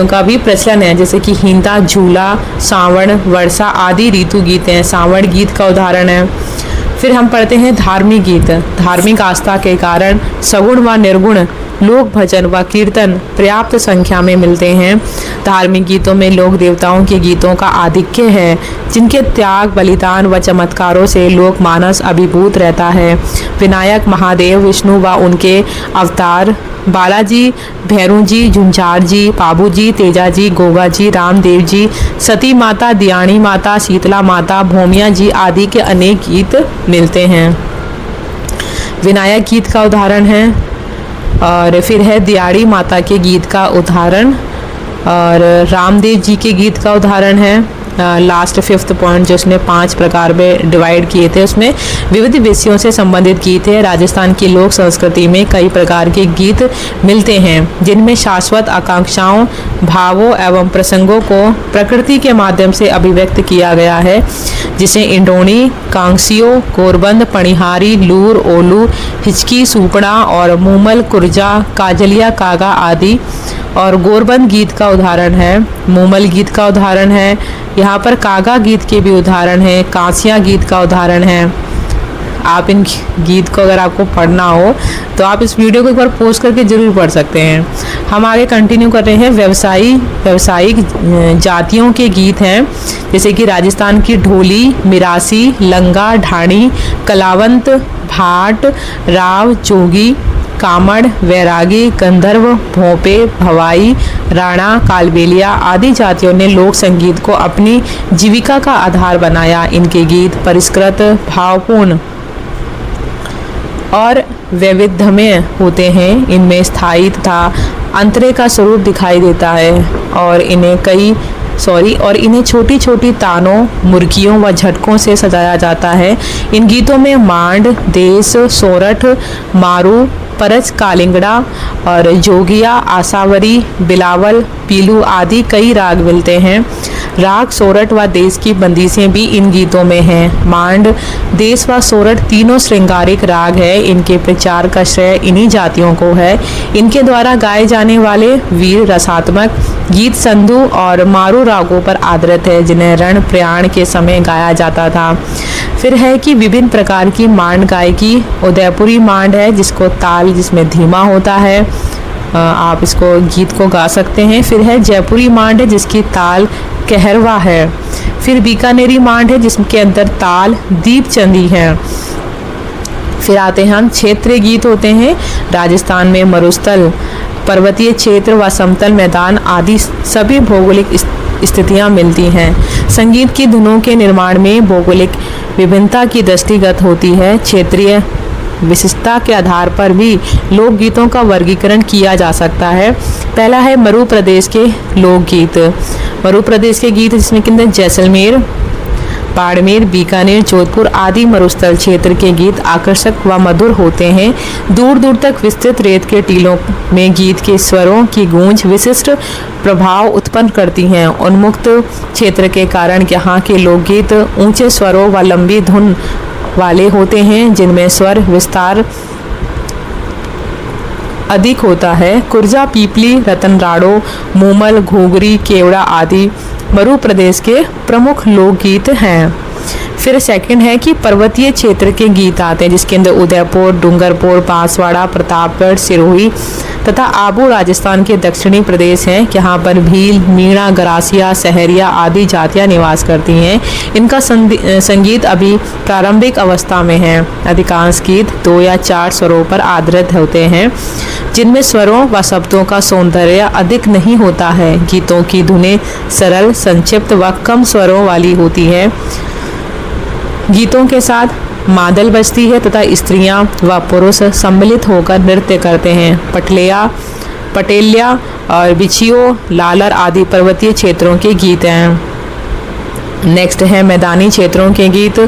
का भी प्रचलन है, जैसे कि हिंदा, झूला, सावण, वर्षा आदि ऋतु गीत हैं। सावण गीत का उदाहरण है फिर हम पढ़ते हैं धार्मिक गीत। धार्मिक आस्था के कारण सगुण व निर्गुण लोक भजन व कीर्तन पर्याप्त संख्या में मिलते हैं। धार्मिक गीतों में लोक देवताओं के गीतों का आधिक्य है, जिनके त्याग, बलिदान व चमत्कारों से लोक मानस अभिभूत रहता है। विनायक, महादेव, विष्णु व उनके अवतार, बालाजी, भैरू जी, झुंझार जी, बाबू जी, तेजा जी, गोगा जी, रामदेव जी, सती माता, दियाणी माता, शीतला माता, भूमिया जी आदि के अनेक गीत मिलते हैं। विनायक गीत का उदाहरण है, और फिर है दियाड़ी माता के गीत का उदाहरण, और रामदेव जी के गीत का उदाहरण है। लास्ट 5th पॉइंट जो उसने 5 प्रकार में डिवाइड किए थे, उसमें विविध विषयों से संबंधित गीत है। राजस्थान की लोक संस्कृति में कई प्रकार के गीत मिलते हैं, जिनमें शाश्वत आकांक्षाओं, भावों एवं प्रसंगों को प्रकृति के माध्यम से अभिव्यक्त किया गया है, जिसे इंडोनी, कांसियो, गोरबंद, पणिहारी, लूर, ओलू, हिचकी, सुपड़ा और मूमल, कुर्जा, काजलिया, कागा आदि। और गोरबंद गीत का उदाहरण है, मूमल गीत का उदाहरण है, यहाँ पर कागा गीत के भी उदाहरण है, कांसिया गीत का उदाहरण है। आप इन गीत को अगर आपको पढ़ना हो तो आप इस वीडियो को एक बार पॉज करके ज़रूर पढ़ सकते हैं। हम आगे कंटिन्यू कर रहे हैं। व्यावसायिक जातियों के गीत हैं, जैसे कि राजस्थान की ढोली, मिरासी, लंगा, ढाणी, कलावंत, भाट, राव, जोगी, कामड़, वैरागी, गंधर्व, भोपे, भवाई, राणा, कालबेलिया आदि जातियों ने लोक संगीत को अपनी जीविका का आधार बनाया। इनके गीत परिष्कृत, भावपूर्ण और वैविध्यमय होते हैं। इनमें स्थायी तथा अंतरे का स्वरूप दिखाई देता है, और इन्हें छोटी छोटी तानों, मुर्गियों व झटकों से सजाया जाता है। इन गीतों में मांड, देश, सोरठ, मारू, परच, कालिंगड़ा और जोगिया, आसावरी, बिलावल, पीलू आदि कई राग मिलते हैं। राग, सोरठ व देश की बंदिशें भी इन गीतों में हैं। मांड, देश व सोरठ तीनों श्रृंगारिक राग है। इनके प्रचार का श्रेय इन्हीं जातियों को है। इनके द्वारा गाए जाने वाले वीर रसात्मक गीत संधु और मारू रागों पर आधारित है, जिन्हें रण प्रयाण के समय गाया जाता था। फिर है कि विभिन्न प्रकार की मांड गायकी। उदयपुरी मांड है, जिसमें धीमा होता है, आप इसको गीत को गा सकते हैं। फिर है जयपुरी मांड है, जिसकी ताल कहरवा है। फिर बीकानेरी मांड है, जिसके अंदर ताल दीपचंदी है। फिर आते हैं हम क्षेत्रीय गीत होते हैं। राजस्थान में मरुस्थल, पर्वतीय क्षेत्र व समतल मैदान आदि सभी भौगोलिक स्थितियां मिलती हैं। संगीत की धुनों के निर्माण में भौगोलिक विभिन्नता की दृष्टिगत होती है। क्षेत्रीय विशिष्टता के आधार पर भी लोकगीतों का वर्गीकरण किया जा सकता है। पहला है मरु प्रदेश के लोकगीत। मरु प्रदेश के गीत जिसमें कि जैसलमेर, बाड़मेर, बीकानेर, जोधपुर आदि मरुस्थल क्षेत्र के गीत आकर्षक व मधुर होते हैं। दूर दूर तक विस्तृत रेत के टीलों में गीत के स्वरों की गूंज विशिष्ट प्रभाव उत्पन्न करती हैं। उन्मुक्त क्षेत्र के कारण यहाँ के लोकगीत ऊंचे स्वरों व लंबी धुन वाले होते हैं, जिनमें स्वर विस्तार अधिक होता है। कुर्जा, पीपली, रतनराड़ो, मूमल, घूगरी, केवड़ा आदि मरु प्रदेश के प्रमुख लोकगीत हैं। फिर सेकंड है कि पर्वतीय क्षेत्र के गीत आते हैं, जिसके अंदर उदयपुर, डूंगरपुर, बांसवाड़ा, प्रतापगढ़, सिरोही तथा आबू राजस्थान के दक्षिणी प्रदेश हैं। यहाँ पर भील, मीणा, गरासिया, सहरिया आदि जातियाँ निवास करती हैं। इनका संगीत अभी प्रारंभिक अवस्था में है। अधिकांश गीत 2 या 4 स्वरों पर आधारित होते हैं, जिनमें स्वरों व शब्दों का सौंदर्य अधिक नहीं होता है। गीतों की धुनें सरल, संक्षिप्त व कम स्वरों वाली होती है। गीतों के साथ मादल बजती है तथा स्त्रियां व पुरुष सम्मिलित होकर नृत्य करते हैं। पटेलिया और बिछियो, लालर आदि पर्वतीय क्षेत्रों के गीत हैं। नेक्स्ट है मैदानी क्षेत्रों के गीत।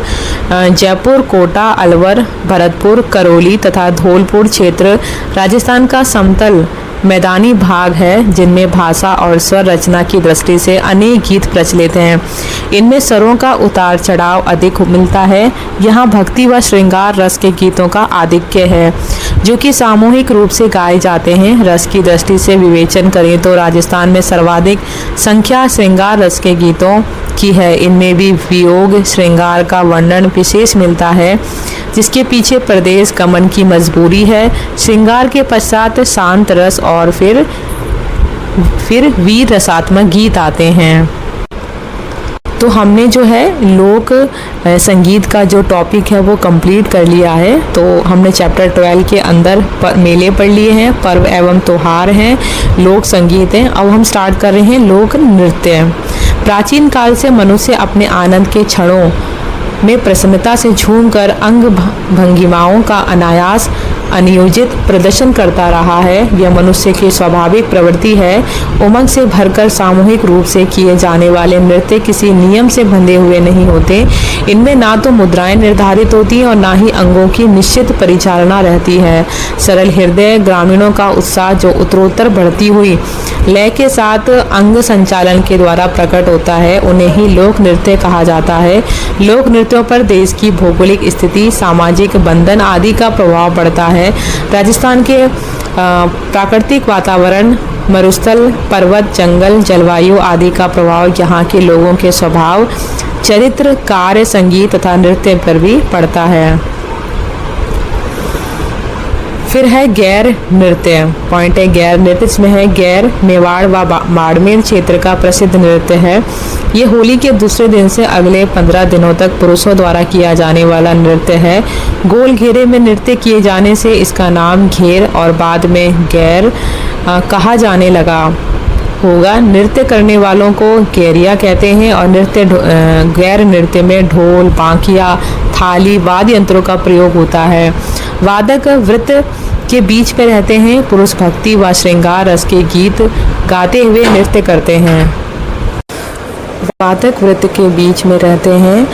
जयपुर, कोटा, अलवर, भरतपुर, करौली तथा धौलपुर क्षेत्र राजस्थान का समतल मैदानी भाग है, जिनमें भाषा और स्वर रचना की दृष्टि से अनेक गीत प्रचलित हैं। इनमें स्वरों का उतार चढ़ाव अधिक मिलता है। यहाँ भक्ति व श्रृंगार रस के गीतों का आधिक्य है, जो कि सामूहिक रूप से गाए जाते हैं। रस की दृष्टि से विवेचन करें तो राजस्थान में सर्वाधिक संख्या श्रृंगार रस के गीतों की है। इनमें भी वियोग श्रृंगार का वर्णन विशेष मिलता है, जिसके पीछे प्रदेश गमन की मजबूरी है। श्रृंगार के पश्चात शांत रस और फिर वीर रसात्मक गीत आते हैं। तो हमने जो है लोक संगीत का जो टॉपिक है वो कंप्लीट कर लिया है। तो हमने चैप्टर 12 के अंदर मेले पढ़ लिए हैं, पर्व एवं त्योहार हैं, लोक संगीत हैं। अब हम स्टार्ट कर रहे हैं लोक नृत्य। प्राचीन काल से मनुष्य अपने आनंद के क्षणों में प्रसन्नता से झूमकर अंग भंगिमाओं का अनायास अनियोजित प्रदर्शन करता रहा है। यह मनुष्य की स्वाभाविक प्रवृत्ति है। उमंग से भरकर सामूहिक रूप से किए जाने वाले नृत्य किसी नियम से बंधे हुए नहीं होते। इनमें ना तो मुद्राएं निर्धारित होती हैं और ना ही अंगों की निश्चित परिचालना रहती है। सरल हृदय ग्रामीणों का उत्साह जो उत्तरोत्तर बढ़ती हुई लय के साथ अंग संचालन के द्वारा प्रकट होता है, उन्हें ही लोक नृत्य कहा जाता है। लोक नृत्यों पर देश की भौगोलिक स्थिति, सामाजिक बंधन आदि का प्रभाव पड़ता है। राजस्थान के प्राकृतिक वातावरण, मरुस्थल, पर्वत, जंगल, जलवायु आदि का प्रभाव यहाँ के लोगों के स्वभाव, चरित्र, कार्य, संगीत तथा नृत्य पर भी पड़ता है। फिर है गैर नृत्य। पॉइंट है गैर नृत्य, इसमें है गैर मेवाड़ व बाड़मेर क्षेत्र का प्रसिद्ध नृत्य है। ये होली के दूसरे दिन से अगले 15 दिनों तक पुरुषों द्वारा किया जाने वाला नृत्य है। गोल घेरे में नृत्य किए जाने से इसका नाम घेर और बाद में गैर कहा जाने लगा होगा। नृत्य करने वालों को गैरिया कहते हैं और गैर नृत्य में ढोल, बांकिया, थाली, वाद्य यंत्रों का प्रयोग होता है। वादक वृत्त के बीच पे रहते हैं। पुरुष भक्ति व श्रृंगार रस के गीत गाते हुए नृत्य करते हैं। वादक वृत्त के बीच में रहते हैं।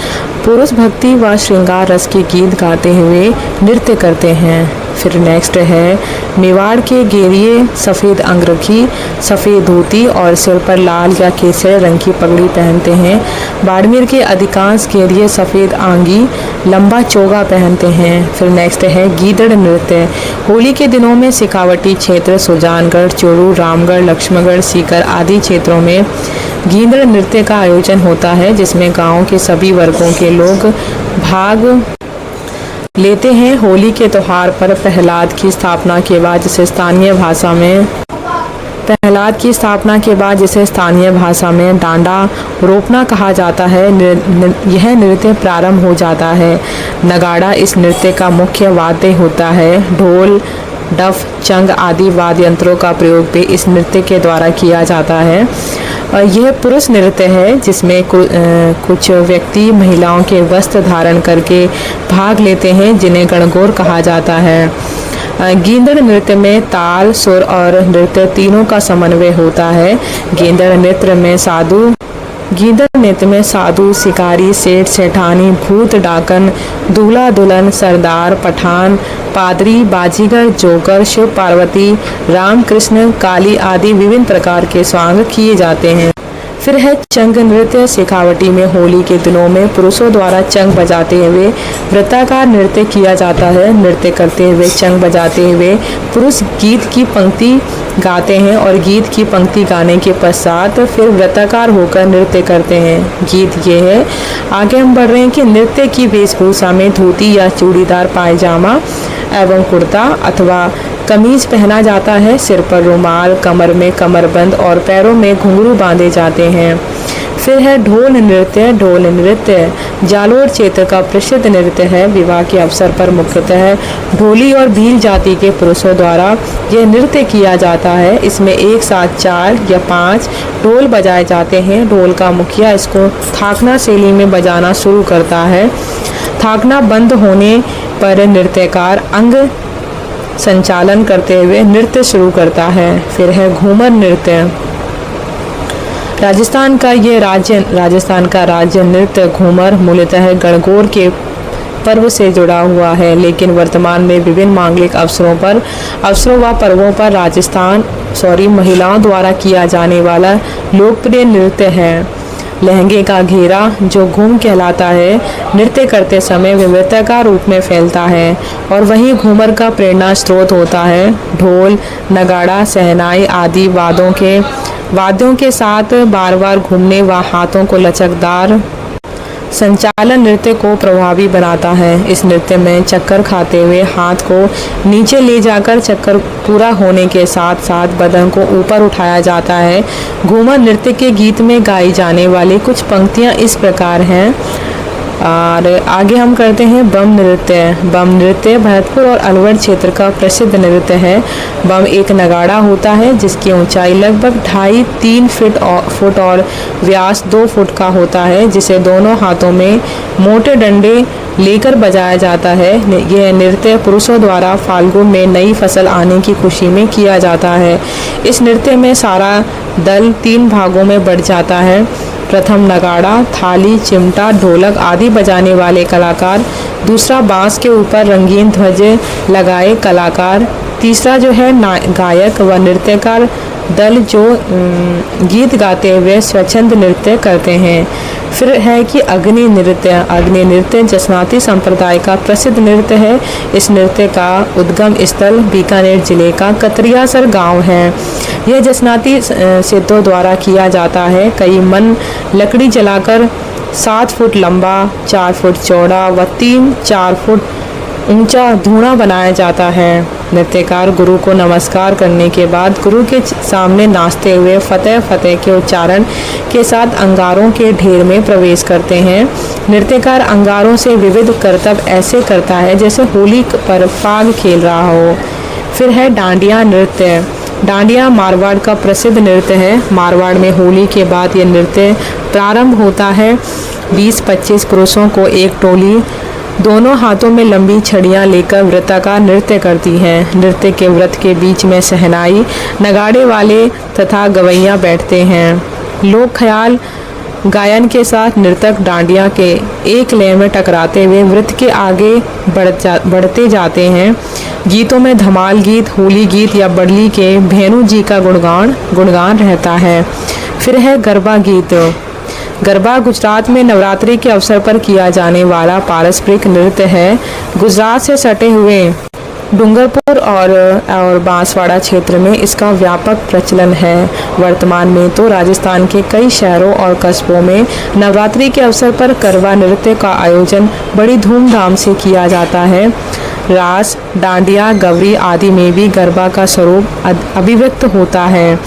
पुरुष भक्ति व श्रृंगार रस के गीत गाते हुए नृत्य करते हैं। फिर नेक्स्ट है मेवाड़ के गेरिए सफ़ेद अंगरखी, सफ़ेद धोती और सिर पर लाल या केसरी रंग की पगड़ी पहनते हैं। बाड़मेर के अधिकांश गेरिए सफ़ेद आंगी, लंबा चोगा पहनते हैं। फिर नेक्स्ट है गीदड़ नृत्य। होली के दिनों में शेखावटी क्षेत्र, सुजानगढ़, चोरू, रामगढ़, लक्ष्मणगढ़, सीकर आदि क्षेत्रों में गीदड़ नृत्य का आयोजन होता है, जिसमें गांव के सभी वर्गों के लोग भाग लेते हैं। होली के त्यौहार पर प्रहलाद की स्थापना के बाद जिसे स्थानीय भाषा में डांडा रोपना कहा जाता है, यह नृत्य प्रारंभ हो जाता है। नगाड़ा इस नृत्य का मुख्य वाद्य होता है। ढोल, डफ, चंग आदि वाद्य यंत्रों का प्रयोग भी इस नृत्य के द्वारा किया जाता है। यह पुरुष नृत्य है, जिसमें कुछ व्यक्ति महिलाओं के वस्त्र धारण करके भाग लेते हैं, जिन्हें गणगौर कहा जाता है। गीदड़ नृत्य में ताल, सुर और नृत्य तीनों का समन्वय होता है। गीदड़ नृत्य में साधु, शिकारी, सेठ, सेठानी, भूत, डाकन, दूल्हा, दुल्हन, सरदार, पठान, पादरी, बाजीगर, जोकर, शिव पार्वती, राम कृष्ण, काली आदि विभिन्न प्रकार के स्वांग किए जाते हैं। फिर है चंग नृत्य। शेखावटी में होली के दिनों में पुरुषों द्वारा चंग बजाते हुए वृत्ताकार नृत्य किया जाता है। नृत्य करते हुए चंग बजाते हुए पुरुष गीत की पंक्ति गाते हैं और गीत की पंक्ति गाने के पश्चात फिर वृत्ताकार होकर नृत्य करते हैं। गीत ये है। आगे हम बढ़ रहे हैं कि नृत्य की वेशभूषा में धोती या चूड़ीदार पायजामा एवं कुर्ता अथवा कमीज पहना जाता है। सिर पर रुमाल, कमर में कमरबंद और पैरों में घुंघरू बांधे जाते हैं। फिर है ढोल नृत्य। ढोल नृत्य जालोर क्षेत्र का प्रसिद्ध नृत्य है। विवाह के अवसर पर मुख्यतः ढोली और भील जाति के पुरुषों द्वारा यह नृत्य किया जाता है। इसमें एक साथ 4 या 5 ढोल बजाए जाते हैं। ढोल का मुखिया इसको थाकना शैली में बजाना शुरू करता है। थाकना बंद होने पर नृत्यकार अंग संचालन करते हुए नृत्य शुरू करता है। फिर है घूमर नृत्य। राजस्थान का राज्य नृत्य घूमर मूलतः गणगौर के पर्व से जुड़ा हुआ है, लेकिन वर्तमान में विभिन्न मांगलिक अवसरों व पर्वों पर महिलाओं द्वारा किया जाने वाला लोकप्रिय नृत्य है। लहंगे का घेरा जो घूम कहलाता है, नृत्य करते समय विविधता रूप में फैलता है और वहीं घूमर का प्रेरणा स्रोत होता है। ढोल, नगाड़ा, सहनाई आदि वाद्यों के वाद्यों के साथ बार बार घूमने व हाथों को लचकदार संचालन नृत्य को प्रभावी बनाता है। इस नृत्य में चक्कर खाते हुए हाथ को नीचे ले जाकर चक्कर पूरा होने के साथ साथ बदन को ऊपर उठाया जाता है। घूमर नृत्य के गीत में गाई जाने वाली कुछ पंक्तियां इस प्रकार हैं। और आगे हम करते हैं बम नृत्य। बम नृत्य भरतपुर और अलवर क्षेत्र का प्रसिद्ध नृत्य है। बम एक नगाड़ा होता है जिसकी ऊंचाई लगभग 2.5-3 फुट और व्यास 2 फुट का होता है, जिसे दोनों हाथों में मोटे डंडे लेकर बजाया जाता है। यह नृत्य पुरुषों द्वारा फाल्गुन में नई फसल आने की खुशी में किया जाता है। इस नृत्य में सारा दल 3 भागों में बढ़ जाता है। प्रथम नगाड़ा, थाली, चिमटा, ढोलक आदि बजाने वाले कलाकार। दूसरा बांस के ऊपर रंगीन ध्वज लगाए कलाकार। तीसरा जो है गायक व नृत्यकार दल जो गीत गाते हुए स्वच्छंद नृत्य करते हैं। फिर है कि अग्नि नृत्य। अग्नि नृत्य जसनाती संप्रदाय का प्रसिद्ध नृत्य है। इस नृत्य का उद्गम स्थल बीकानेर जिले का कतरियासर गांव है। यह जसनाती सिद्धों द्वारा किया जाता है। कई मन लकड़ी जलाकर 7 फुट लंबा, 4 फुट चौड़ा व 3-4 फुट ऊंचा धूणा बनाया जाता है। नृत्यकार गुरु को नमस्कार करने के बाद गुरु के सामने नाचते हुए फतेह फतेह के उच्चारण के साथ अंगारों के ढेर में प्रवेश करते हैं। नृत्यकार अंगारों से विविध करतब ऐसे करता है जैसे होली पर फाग खेल रहा हो। फिर है डांडिया नृत्य। डांडिया मारवाड़ का प्रसिद्ध नृत्य है। मारवाड़ में होली के बाद यह नृत्य प्रारंभ होता है। 20-25 पुरुषों को एक टोली दोनों हाथों में लंबी छड़ियां लेकर वृत्ताकार नृत्य करती हैं। नृत्य के व्रत के बीच में सहनाई, नगाड़े वाले तथा गवैया बैठते हैं। लोक ख्याल गायन के साथ नर्तक डांडिया के एक लय में टकराते हुए वृत्त के आगे बढ़ते जाते हैं। गीतों में धमाल गीत, होली गीत या बडली के भेनु जी का गुणगान रहता है। फिर है गरबा गीत। गरबा गुजरात में नवरात्रि के अवसर पर किया जाने वाला पारंपरिक नृत्य है। गुजरात से सटे हुए डूंगरपुर और बांसवाड़ा क्षेत्र में इसका व्यापक प्रचलन है। वर्तमान में तो राजस्थान के कई शहरों और कस्बों में नवरात्रि के अवसर पर गरबा नृत्य का आयोजन बड़ी धूमधाम से किया जाता है। रास, डांडिया, गवरी आदि में भी गरबा का स्वरूप अभिव्यक्त होता है।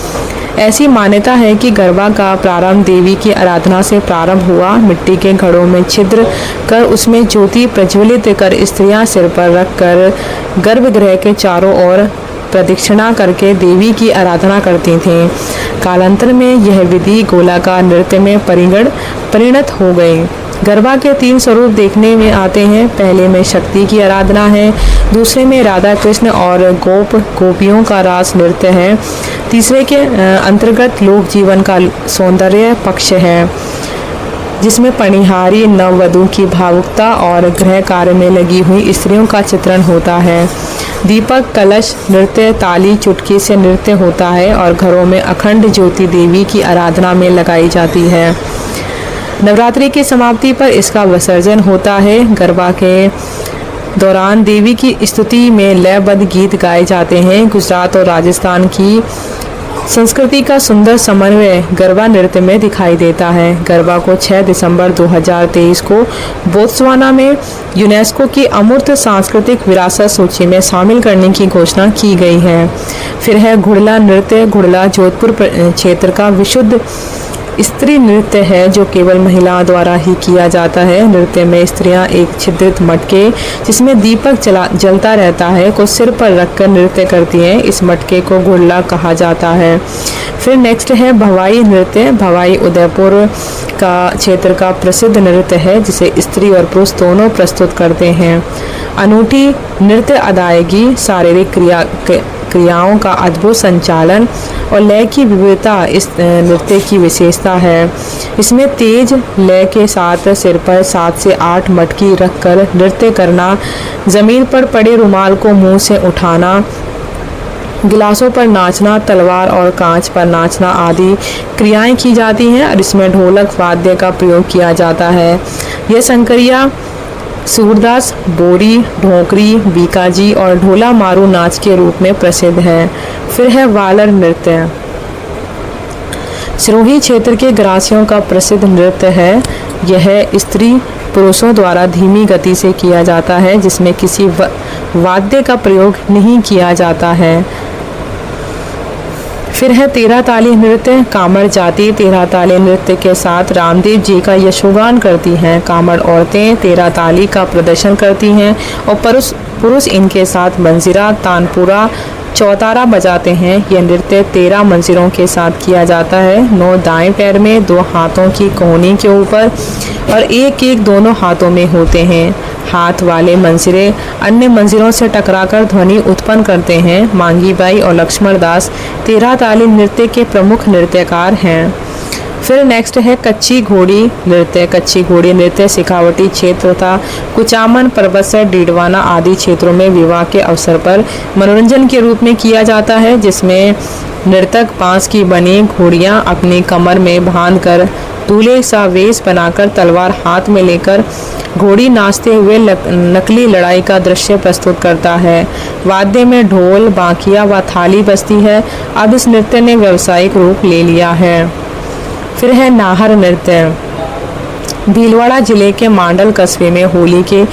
ऐसी मान्यता है कि गरबा का प्रारंभ देवी की आराधना से प्रारंभ हुआ। मिट्टी के घड़ों में छिद्र कर उसमें ज्योति प्रज्वलित कर स्त्रियां सिर पर रखकर गर्भगृह के चारों ओर प्रदक्षिणा करके देवी की आराधना करती थीं। कालांतर में यह विधि गोलाकार नृत्य में परिणत हो गई। गरबा के 3 स्वरूप देखने में आते हैं। पहले में शक्ति की आराधना है, दूसरे में राधा कृष्ण और गोपियों का रास नृत्य है, तीसरे के अंतर्गत लोक जीवन का सौंदर्य पक्ष है, जिसमें पनिहारी नववधू की भावुकता और गृह कार्य में लगी हुई स्त्रियों का चित्रण होता है। दीपक कलश नृत्य ताली चुटकी से नृत्य होता है और घरों में अखंड ज्योति देवी की आराधना में लगाई जाती है। नवरात्रि की समाप्ति पर इसका विसर्जन होता है। गरबा के दौरान देवी की स्तुति में लयबद्ध गीत गाए जाते हैं। गुजरात और राजस्थान की संस्कृति का सुंदर समन्वय गरबा नृत्य में दिखाई देता है। गरबा को 6 दिसंबर 2023 को बोत्सवाना में यूनेस्को की अमूर्त सांस्कृतिक विरासत सूची में शामिल करने की घोषणा की गई है। फिर है घुड़ला नृत्य। घुड़ला जोधपुर क्षेत्र का विशुद्ध स्त्री नृत्य है जो केवल महिलाओं द्वारा ही किया जाता है। नृत्य में स्त्रियां एक छिद्रित मटके जिसमें दीपक जलता रहता है को सिर पर रखकर नृत्य करती हैं। इस मटके को घुड़ला कहा जाता है। फिर नेक्स्ट है भवाई नृत्य। भवाई उदयपुर का क्षेत्र का प्रसिद्ध नृत्य है जिसे स्त्री और पुरुष दोनों प्रस्तुत करते हैं। अनूठी नृत्य अदायगी, शारीरिक क्रियाओं का अद्भुत संचालन और लय की विविधता इस नृत्य की विशेषता है। इसमें तेज लय के साथ सिर पर 7 से 8 मटकी रखकर नृत्य करना, जमीन पर पड़े रुमाल को मुंह से उठाना, गिलासों पर नाचना, तलवार और कांच पर नाचना आदि क्रियाएं की जाती हैं और इसमें ढोलक वाद्य का प्रयोग किया जाता है। यह संकरिया, सूरदास, बोरी, ढोकरी, बीकाजी और ढोला मारू नाच के रूप में प्रसिद्ध है। फिर है वालर नृत्य। सिरोही क्षेत्र के ग्रासियों का प्रसिद्ध नृत्य है। यह स्त्री पुरुषों द्वारा धीमी गति से किया जाता है, जिसमें किसी वाद्य का प्रयोग नहीं किया जाता है। फिर है तेरह ताली नृत्य। कामड़ जाति तेरह ताली नृत्य के साथ रामदेव जी का यशोगान करती हैं। कामड़ औरतें तेरह ताली का प्रदर्शन करती हैं और पुरुष इनके साथ मंजीरा, तानपुरा, चौतारा बजाते हैं। यह नृत्य 13 मंजीरों के साथ किया जाता है। 9 दाएं पैर में, 2 हाथों की कोहनी के ऊपर और एक दोनों हाथों में होते हैं। हाथ वाले मंजीरे अन्य मंजीरों से टकराकर ध्वनि उत्पन्न करते हैं। मांगी बाई और लक्ष्मण दास 13 ताली नृत्य के प्रमुख नृत्यकार हैं। फिर नेक्स्ट है कच्ची घोड़ी नृत्य। कच्ची घोड़ी नृत्य शेखावटी क्षेत्र तथा कुचामन पर्वत से डीडवाना आदि क्षेत्रों में विवाह के अवसर पर मनोरंजन के रूप में किया जाता है, जिसमें नर्तक बांस की बनी घोड़ियां अपनी कमर में बांधकर दूल्हे सा वेश बनाकर तलवार हाथ में लेकर घोड़ी नाचते हुए नकली लड़ाई का दृश्य प्रस्तुत करता है। वाद्य में ढोल, बांकिया व थाली बजती है। अब इस नृत्य ने व्यावसायिक रूप ले लिया है। फिर है नाहर नृत्य। भीलवाड़ा जिले के मांडल कस्बे में होली के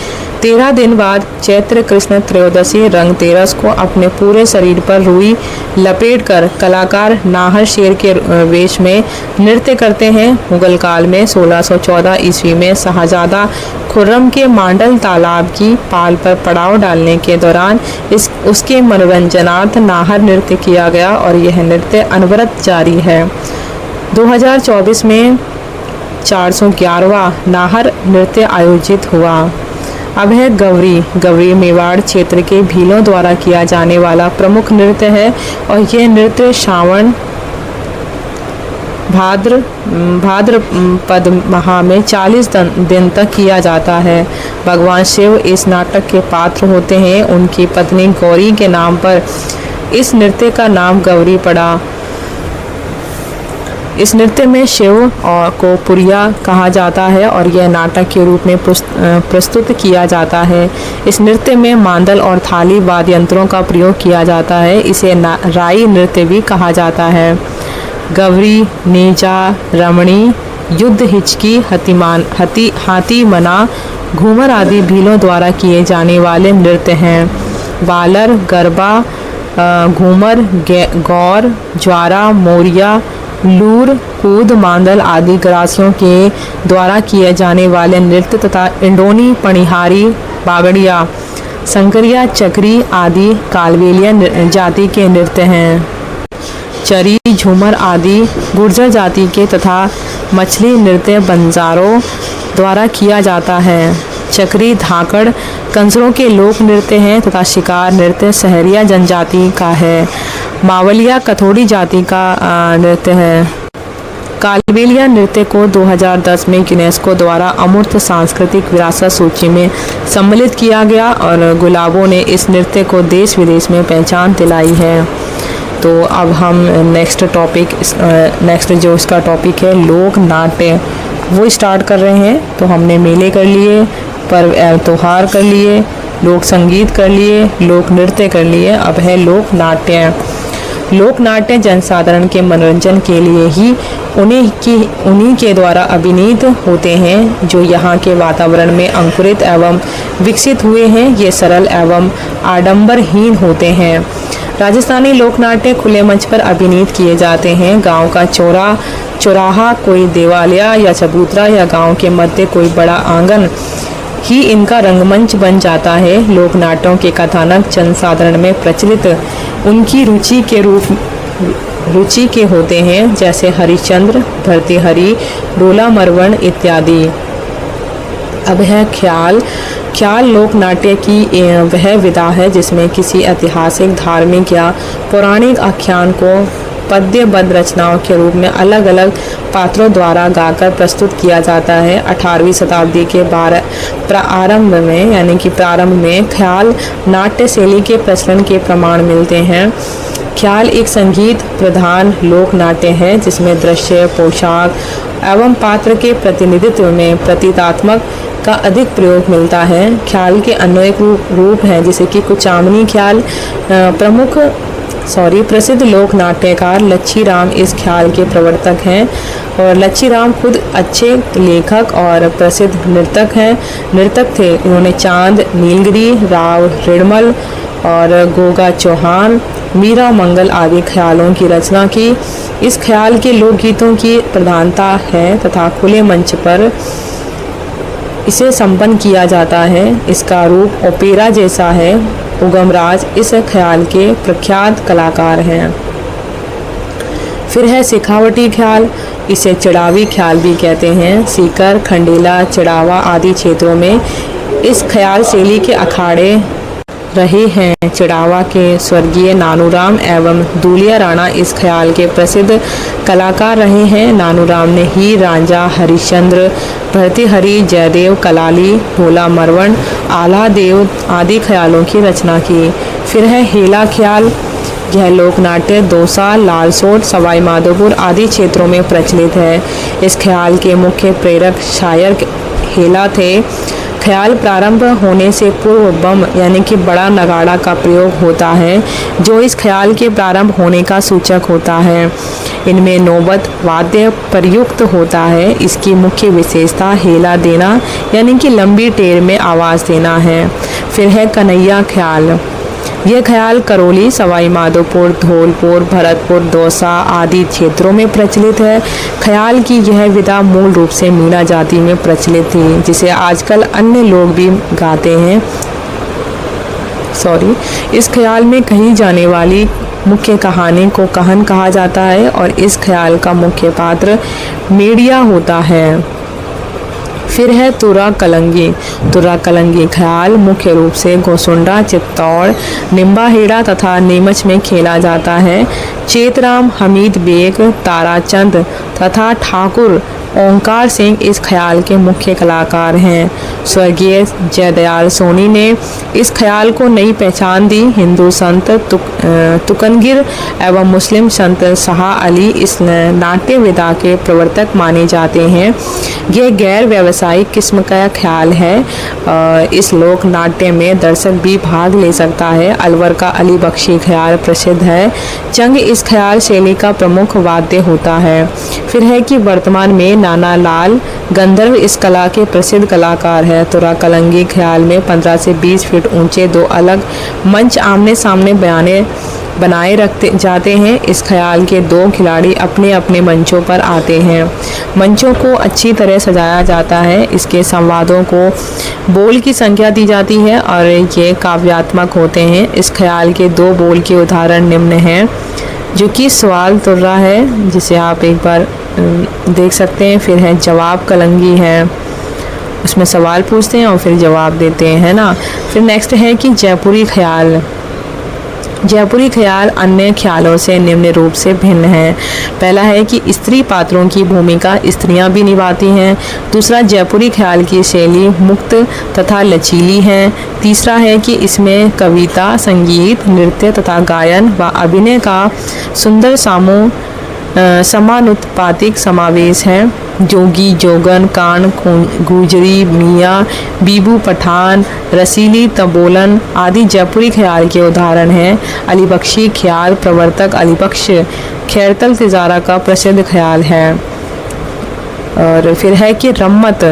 13 दिन बाद चैत्र कृष्ण त्रयोदशी रंगतेरस को अपने पूरे शरीर पर रुई लपेटकर कलाकार नाहर शेर के वेश में नृत्य करते हैं। मुगल काल में 1614 ईस्वी में शाहजादा खुर्रम के मांडल तालाब की पाल पर पड़ाव डालने के दौरान उसके मनोरंजनार्थ नाहर नृत्य किया गया और यह नृत्य अनवरत जारी है। 2024 में 411वां नाहर नृत्य आयोजित हुआ। अब है गवरी। गवरी मेवाड़ क्षेत्र के भीलों द्वारा किया जाने वाला प्रमुख नृत्य है और यह नृत्य श्रावण भाद्रपद माह में 40 दिन तक किया जाता है। भगवान शिव इस नाटक के पात्र होते हैं। उनकी पत्नी गौरी के नाम पर इस नृत्य का नाम गवरी पड़ा। इस नृत्य में शिव को पुरिया कहा जाता है और यह नाटक के रूप में प्रस्तुत किया जाता है। इस नृत्य में मांदल और थाली वाद्य यंत्रों का प्रयोग किया जाता है। इसे राई नृत्य भी कहा जाता है। गवरी, नेजा, रमणी, युद्ध हिचकी, हाथी मना, घूमर आदि भीलों द्वारा किए जाने वाले नृत्य हैं। बालर, गरबा, घूमर, गौर, ज्वारा, मोरिया, लूर, कूद, मांदल आदि ग्रासियों के द्वारा किए जाने वाले नृत्य तथा इंडोनी, पणिहारी, बागड़िया, संकरिया, चक्री आदि कालबेलिया जाति के नृत्य हैं। चरी, झूमर आदि गुर्जर जाति के तथा मछली नृत्य बंजारों द्वारा किया जाता है। चक्री, धाकड़ कंसरों के लोक नृत्य हैं तथा शिकार नृत्य सहरिया जनजाति का है। मावलिया कथोड़ी जाति का नृत्य है। कालबेलिया नृत्य को 2010 में यूनेस्को द्वारा अमूर्त सांस्कृतिक विरासत सूची में सम्मिलित किया गया और गुलाबों ने इस नृत्य को देश विदेश में पहचान दिलाई है। तो अब हम नेक्स्ट जो इसका टॉपिक है लोक नाट्य, वो स्टार्ट कर रहे हैं। तो हमने मेले कर लिए, पर्व त्योहार कर लिए, लोक संगीत कर लिए, लोक नृत्य कर लिए। अब है लोक नाट्य। लोक नाट्य जनसाधारण के मनोरंजन के लिए ही उन्हीं के द्वारा अभिनीत होते हैं जो यहाँ के वातावरण में अंकुरित एवं विकसित हुए हैं। ये सरल एवं आडंबरहीन होते हैं। राजस्थानी लोक नाट्य खुले मंच पर अभिनीत किए जाते हैं। गांव का चौराहा, कोई देवालय या चबूतरा या गांव के मध्य कोई बड़ा आंगन ही इनका रंगमंच बन जाता है। लोक नाट्यों के कथानक जनसाधारण में प्रचलित उनकी रुचि के होते हैं, जैसे हरिश्चंद्र, भर्तृहरि, डोला मरवण इत्यादि। अब है ख्याल। ख्याल लोक नाट्य की वह विधा है जिसमें किसी ऐतिहासिक, धार्मिक या पौराणिक आख्यान को पद्यबद्ध रचनाओं के रूप में अलग अलग पात्रों द्वारा गाकर प्रस्तुत किया जाता है। 18वीं शताब्दी के प्रारंभ में ख्याल नाट्य शैली के प्रचलन के प्रमाण मिलते हैं। ख्याल एक संगीत प्रधान लोक नाट्य है जिसमें दृश्य, पोशाक एवं पात्र के प्रतिनिधित्व में प्रतीकात्मक का अधिक प्रयोग मिलता है। ख्याल के अनेक रूप हैं जैसे कि कुचामनी ख्याल प्रमुख प्रसिद्ध लोक नाट्यकार लच्छी राम इस ख्याल के प्रवर्तक हैं और लच्छी राम खुद अच्छे लेखक और प्रसिद्ध नृतक थे। इन्होंने चांद, नीलगिरी, राव रिडमल और गोगा चौहान, मीरा मंगल आदि ख्यालों की रचना की। इस ख्याल के लोकगीतों की प्रधानता है तथा खुले मंच पर इसे संपन्न किया जाता है। इसका रूप ओपेरा जैसा है। उगमराज इस ख्याल के प्रख्यात कलाकार हैं। फिर है शेखावटी ख्याल, इसे चढ़ावी ख्याल भी कहते हैं। सीकर, खंडेला, चढ़ावा आदि क्षेत्रों में इस ख्याल शैली के अखाड़े रहे हैं। चढ़ावा के स्वर्गीय नानूराम एवं दूलिया राणा इस ख्याल के प्रसिद्ध कलाकार रहे हैं। नानूराम ने हीर रांझा, हरिश्चंद्र, भर्तृहरि, जयदेव, कलाली, ढोला मरवण, आला देव आदि ख्यालों की रचना की। फिर है हेला ख्याल, यह लोकनाट्य दौसा, लालसोट, सवाई माधोपुर आदि क्षेत्रों में प्रचलित है। इस ख्याल के मुख्य प्रेरक शायर हेला थे। ख्याल प्रारंभ होने से पूर्व बम यानी कि बड़ा नगाड़ा का प्रयोग होता है, जो इस ख्याल के प्रारंभ होने का सूचक होता है। इनमें नौबत वाद्य प्रयुक्त होता है। इसकी मुख्य विशेषता हेला देना यानी कि लंबी टेर में आवाज़ देना है। फिर है कन्हैया ख्याल, यह ख्याल करौली, सवाई माधोपुर, धौलपुर, भरतपुर, दौसा आदि क्षेत्रों में प्रचलित है। ख्याल की यह विधा मूल रूप से मीणा जाति में प्रचलित थी, जिसे आजकल अन्य लोग भी गाते हैं। इस ख्याल में कही जाने वाली मुख्य कहानी को कहन कहा जाता है और इस ख्याल का मुख्य पात्र मेड़िया होता है। फिर है तुरा कलंगी ख्याल मुख्य रूप से गोसुंडा, चित्तौड़, निम्बाहेड़ा तथा नीमच में खेला जाता है। चेतराम, हमीद बेग, ताराचंद तथा ठाकुर ओंकार सिंह इस ख्याल के मुख्य कलाकार हैं। स्वर्गीय जयदयाल सोनी ने इस ख्याल को नई पहचान दी। हिंदू संत तुकनगिर एवं मुस्लिम संत शाह अली इस नाट्य विधा के प्रवर्तक माने जाते हैं। यह गैर व्यावसायिक किस्म का ख्याल है। इस लोक नाट्य में दर्शक भी भाग ले सकता है। अलवर का अली बख्शी ख्याल प्रसिद्ध है। चंग इस ख्याल शैली का प्रमुख वाद्य होता है। फिर है कि वर्तमान में नाना लाल गंधर्व इस कला के प्रसिद्ध कलाकार है। तुरा कलंगी ख्याल में 15 से 20 फीट ऊंचे दो अलग मंच आमने सामने बनाए रखते जाते हैं। इस ख्याल के दो खिलाड़ी अपने अपने मंचों पर आते हैं। मंचों को अच्छी तरह सजाया जाता है। इसके संवादों को बोल की संख्या दी जाती है और ये काव्यात्मक होते हैं। इस ख्याल के दो बोल के उदाहरण निम्न हैं, जो कि सवाल तुर्रा है, जिसे आप एक बार देख सकते हैं। फिर है जवाब कलंगी है, उसमें सवाल पूछते हैं और फिर जवाब देते हैं, है ना। फिर नेक्स्ट है कि जयपुरी ख्याल अन्य ख्यालों से निम्न रूप से भिन्न है। पहला है कि स्त्री पात्रों की भूमिका स्त्रियां भी निभाती हैं। दूसरा, जयपुरी ख्याल की शैली मुक्त तथा लचीली है। तीसरा है कि इसमें कविता, संगीत, नृत्य तथा गायन व अभिनय का सुंदर समानुपातिक समावेश है। जोगी, जोगन, कान, गुजरी, मियाँ, बीबू पठान, रसीली, तबोलन आदि जयपुरी ख्याल के उदाहरण हैं। अली बख्शी ख्याल प्रवर्तक अली बख्श खैरतल तिजारा का प्रसिद्ध ख्याल है। और फिर है कि रम्मत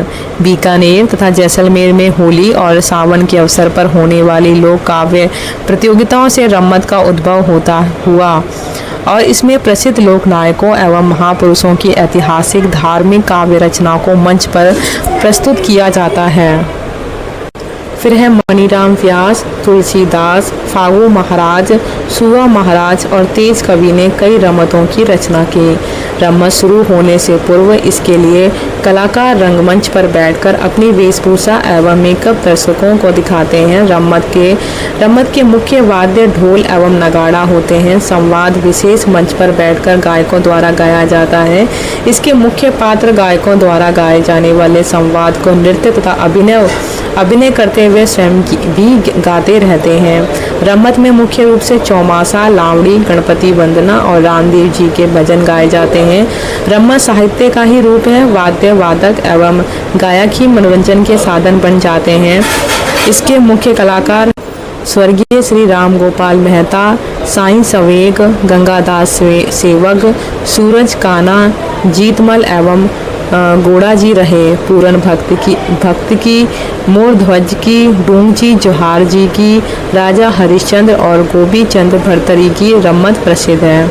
बीकानेर तथा जैसलमेर में होली और सावन के अवसर पर होने वाली लोक काव्य प्रतियोगिताओं से रम्मत का उद्भव हुआ और इसमें प्रसिद्ध लोक नायकों एवं महापुरुषों की ऐतिहासिक धार्मिक काव्य रचनाओं को मंच पर प्रस्तुत किया जाता है। फिर है मणिराम व्यास, तुलसीदास, फागू महाराज, सुवा महाराज और तेज कवि ने कई रम्मतों की रचना की। रम्मत शुरू होने से पूर्व इसके लिए कलाकार रंगमंच पर बैठकर अपनी वेशभूषा एवं मेकअप दर्शकों को दिखाते हैं। रम्मत के मुख्य वाद्य ढोल एवं नगाड़ा होते हैं। संवाद विशेष मंच पर बैठकर गायकों द्वारा गाया जाता है। इसके मुख्य पात्र गायकों द्वारा गाए जाने वाले संवाद को नृत्य तथा अभिनय करते हुए स्वयं भी गाते रहते हैं। रम्मत में मुख्य रूप से चौमासा, लावड़ी, गणपति वंदना और रामदेव जी के भजन गाए जाते हैं। रम्मत साहित्य का ही रूप है। वाद्य वादक एवं गायक ही मनोरंजन के साधन बन जाते हैं। इसके मुख्य कलाकार स्वर्गीय श्री राम गोपाल मेहता, साईं सवेग, गंगादास सेवक, सूरज काना, जीतमल एवं गोड़ा जी रहे। पूरन भक्त की, मोर ध्वज की, डूंगची जोहार जी की, राजा हरिश्चंद्र और गोपी चंद भरतरी की रम्मत प्रसिद्ध है।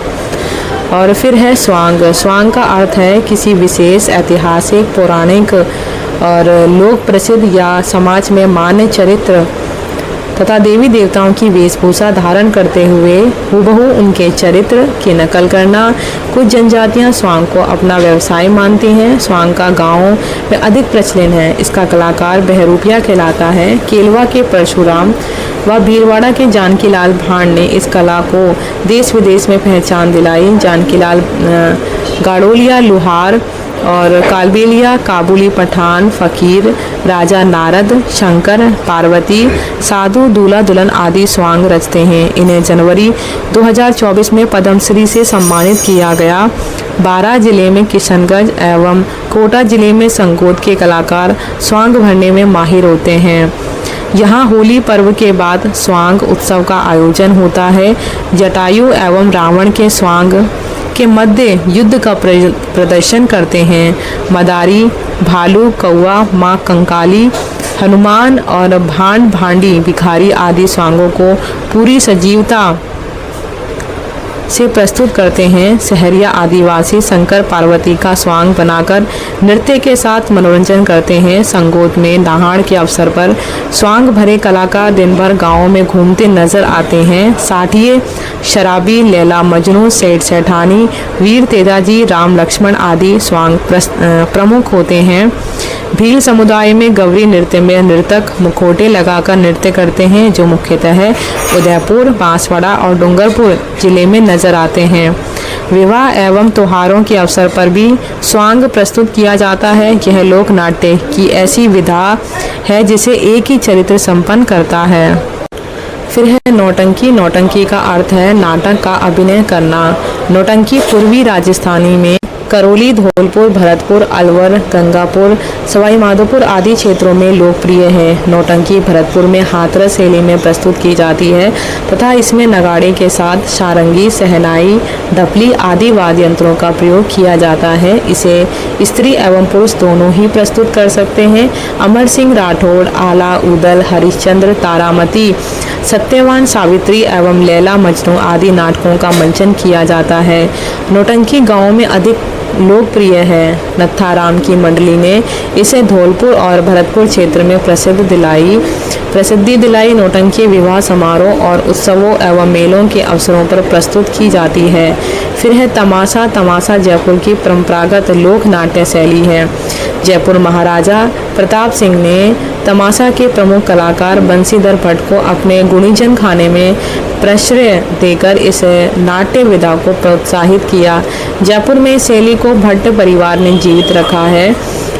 और फिर है स्वांग। स्वांग का अर्थ है किसी विशेष ऐतिहासिक, पौराणिक और लोक प्रसिद्ध या समाज में मान्य चरित्र तथा देवी देवताओं की वेशभूषा धारण करते हुए हूबहू उनके चरित्र की नकल करना। कुछ जनजातियां स्वांग को अपना व्यवसाय मानती हैं। स्वांग का गाँव में अधिक प्रचलन है। इसका कलाकार बहरूपिया कहलाता है। केलवा के परशुराम व भीलवाड़ा के जानकीलाल भांड ने इस कला को देश विदेश में पहचान दिलाई। जानकीलाल गाड़ोलिया लुहार और कालबेलिया काबुली पठान, फकीर, राजा नारद, शंकर, पार्वती, साधु, दूल्हा दुल्हन आदि स्वांग रचते हैं। इन्हें जनवरी 2024 में पद्मश्री से सम्मानित किया गया। बारां जिले में किशनगंज एवं कोटा जिले में संगोद के कलाकार स्वांग भरने में माहिर होते हैं। यहाँ होली पर्व के बाद स्वांग उत्सव का आयोजन होता है। जटायु एवं रावण के स्वांग के मध्य युद्ध का प्रदर्शन करते हैं। मदारी, भालू, कौवा, माँ कंकाली, हनुमान और भांड भांडी भिखारी आदि स्वांगों को पूरी सजीवता से प्रस्तुत करते हैं। सहरिया आदिवासी शंकर पार्वती का स्वांग बनाकर नृत्य के साथ मनोरंजन करते हैं। संगोद में नहाड़ के अवसर पर स्वांग भरे कलाकार दिन भर गाँव में घूमते नजर आते हैं। साठिए, शराबी, लैला मजनू, सेठ सेठानी, वीर तेजाजी, राम लक्ष्मण आदि स्वांग प्रमुख होते हैं। भील समुदाय में गवरी नृत्य में नर्तक मुखौटे लगाकर नृत्य करते हैं, जो मुख्यतः उदयपुर, बांसवाड़ा और डूंगरपुर जिले में नजर आते हैं। विवाह एवं त्योहारों के अवसर पर भी स्वांग प्रस्तुत किया जाता है। यह लोक नाट्य की ऐसी विधा है जिसे एक ही चरित्र संपन्न करता है। फिर है नौटंकी। नौटंकी का अर्थ है नाटक का अभिनय करना। नौटंकी पूर्वी राजस्थानी में करौली, धौलपुर, भरतपुर, अलवर, गंगापुर, सवाई माधोपुर आदि क्षेत्रों में लोकप्रिय है। नौटंकी भरतपुर में हाथरस शैली में प्रस्तुत की जाती है तथा इसमें नगाड़े के साथ सारंगी, सहनाई, ढपली आदि वाद्य यंत्रों का प्रयोग किया जाता है। इसे स्त्री एवं पुरुष दोनों ही प्रस्तुत कर सकते हैं। अमर सिंह राठौड़, आला उदल, हरिश्चंद्र, तारामती, सत्यवान सावित्री एवं लैला मजनू आदि नाटकों का मंचन किया जाता है। नौटंकी गाँव में अधिक लोकप्रिय है। नत्थाराम की मंडली ने इसे धौलपुर और भरतपुर क्षेत्र में प्रसिद्धि दिलाई। नौटंकी विवाह समारोह और उत्सवों एवं मेलों के अवसरों पर प्रस्तुत की जाती है। फिर है तमाशा। तमाशा जयपुर की परंपरागत लोक नाट्य शैली है। जयपुर महाराजा प्रताप सिंह ने तमाशा के प्रमुख कलाकार बंसीधर भट्ट को अपने गुणीजन खाने में प्रश्रय देकर इस नाट्य विधा को प्रोत्साहित किया। जयपुर में इस शैली को भट्ट परिवार ने जीवित रखा है।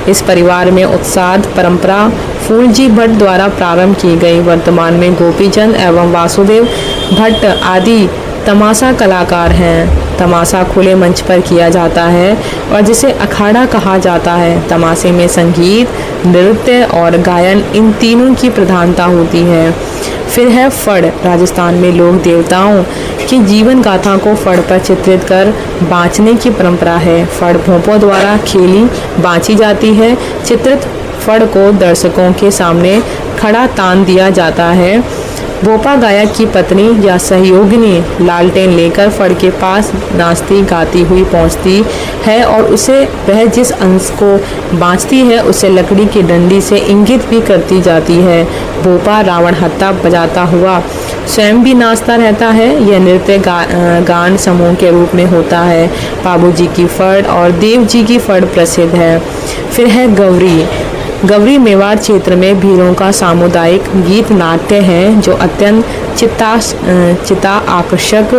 इस परिवार में उत्साद परंपरा फूलजी भट्ट द्वारा प्रारंभ की गई। वर्तमान में गोपीचंद एवं वासुदेव भट्ट आदि तमाशा कलाकार हैं। तमाशा खुले मंच पर किया जाता है और जिसे अखाड़ा कहा जाता है। तमाशे में संगीत, नृत्य और गायन इन तीनों की प्रधानता होती है। फिर है फड़। राजस्थान में लोक देवताओं की जीवन गाथा को फड़ पर चित्रित कर बाँचने की परंपरा है। फड़ भोंपों द्वारा खेली बाँची जाती है। चित्रित फड़ को दर्शकों के सामने खड़ा तान दिया जाता है। भोपा गायक की पत्नी या सहयोगिनी लालटेन लेकर फड़ के पास नाचती गाती हुई पहुंचती है और उसे वह जिस अंश को बाँचती है उसे लकड़ी की डंडी से इंगित भी करती जाती है। भोपा रावण हत्ता बजाता हुआ स्वयं भी नाचता रहता है। यह नृत्य गान समूह के रूप में होता है। बाबूजी की फड़ और देव जी की फड़ प्रसिद्ध है। फिर है गवरी। गवरी मेवाड़ क्षेत्र में भीलों का सामुदायिक गीत नाट्य है जो अत्यंत चित्ता आकर्षक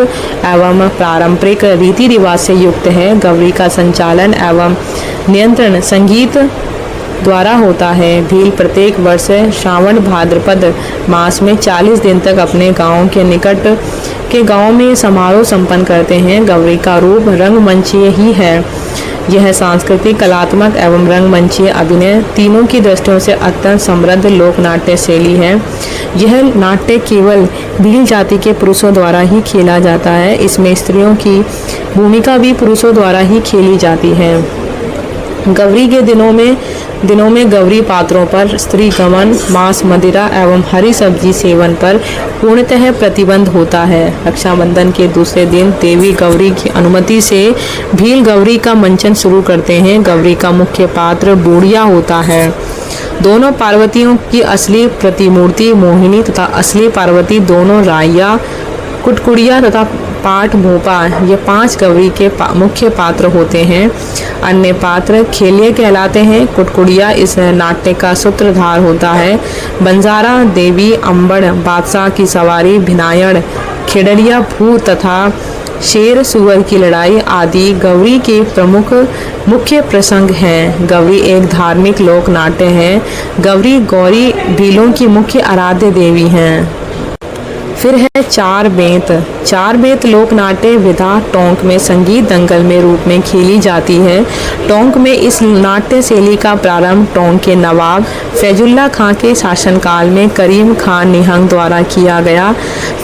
एवं पारंपरिक रीति रिवाज से युक्त है। गवरी का संचालन एवं नियंत्रण संगीत द्वारा होता है। भील प्रत्येक वर्ष श्रावण भाद्रपद मास में 40 दिन तक अपने गांव के निकट के गांव में समारोह संपन्न करते हैं। गवरी का रूप रंगमंचीय ही है। यह सांस्कृतिक, कलात्मक एवं रंगमंचीय अभिनय तीनों की दृष्टियों से अत्यंत समृद्ध लोक नाट्य शैली है। यह नाट्य केवल भील जाति के पुरुषों द्वारा ही खेला जाता है। इसमें स्त्रियों की भूमिका भी पुरुषों द्वारा ही खेली जाती है। गौरी के दिनों में गौरी पात्रों पर स्त्री गमन, मांस, मदिरा एवं हरी सब्जी सेवन पर पूर्णतः प्रतिबंध होता है। रक्षाबंधन के दूसरे दिन देवी गौरी की अनुमति से भील गौरी का मंचन शुरू करते हैं। गौरी का मुख्य पात्र बूढ़िया होता है। दोनों पार्वतियों की असली प्रतिमूर्ति मोहिनी तथा असली पार्वती दोनों राया, कुटकुड़िया तथा पाठ भोपा ये 5 गौरी के मुख्य पात्र होते हैं। अन्य पात्र खेलिए कहलाते हैं। कुटकुड़िया इस नाट्य का सूत्रधार होता है। बंजारा देवी, अंबड़ बादशाह की सवारी, भिनायड़ खेड़िया भूत तथा शेर सुअर की लड़ाई आदि गौरी के प्रमुख मुख्य प्रसंग हैं। गौरी एक धार्मिक लोक नाट्य है। गौरी भीलों की मुख्य आराध्य देवी हैं। फिर है चार बेंत लोक नाट्य विधा टोंक में संगीत दंगल में रूप में खेली जाती है। टोंक में इस नाट्य शैली का प्रारंभ टोंक के नवाब फैजुल्ला खां के शासनकाल में करीम खान निहंग द्वारा किया गया।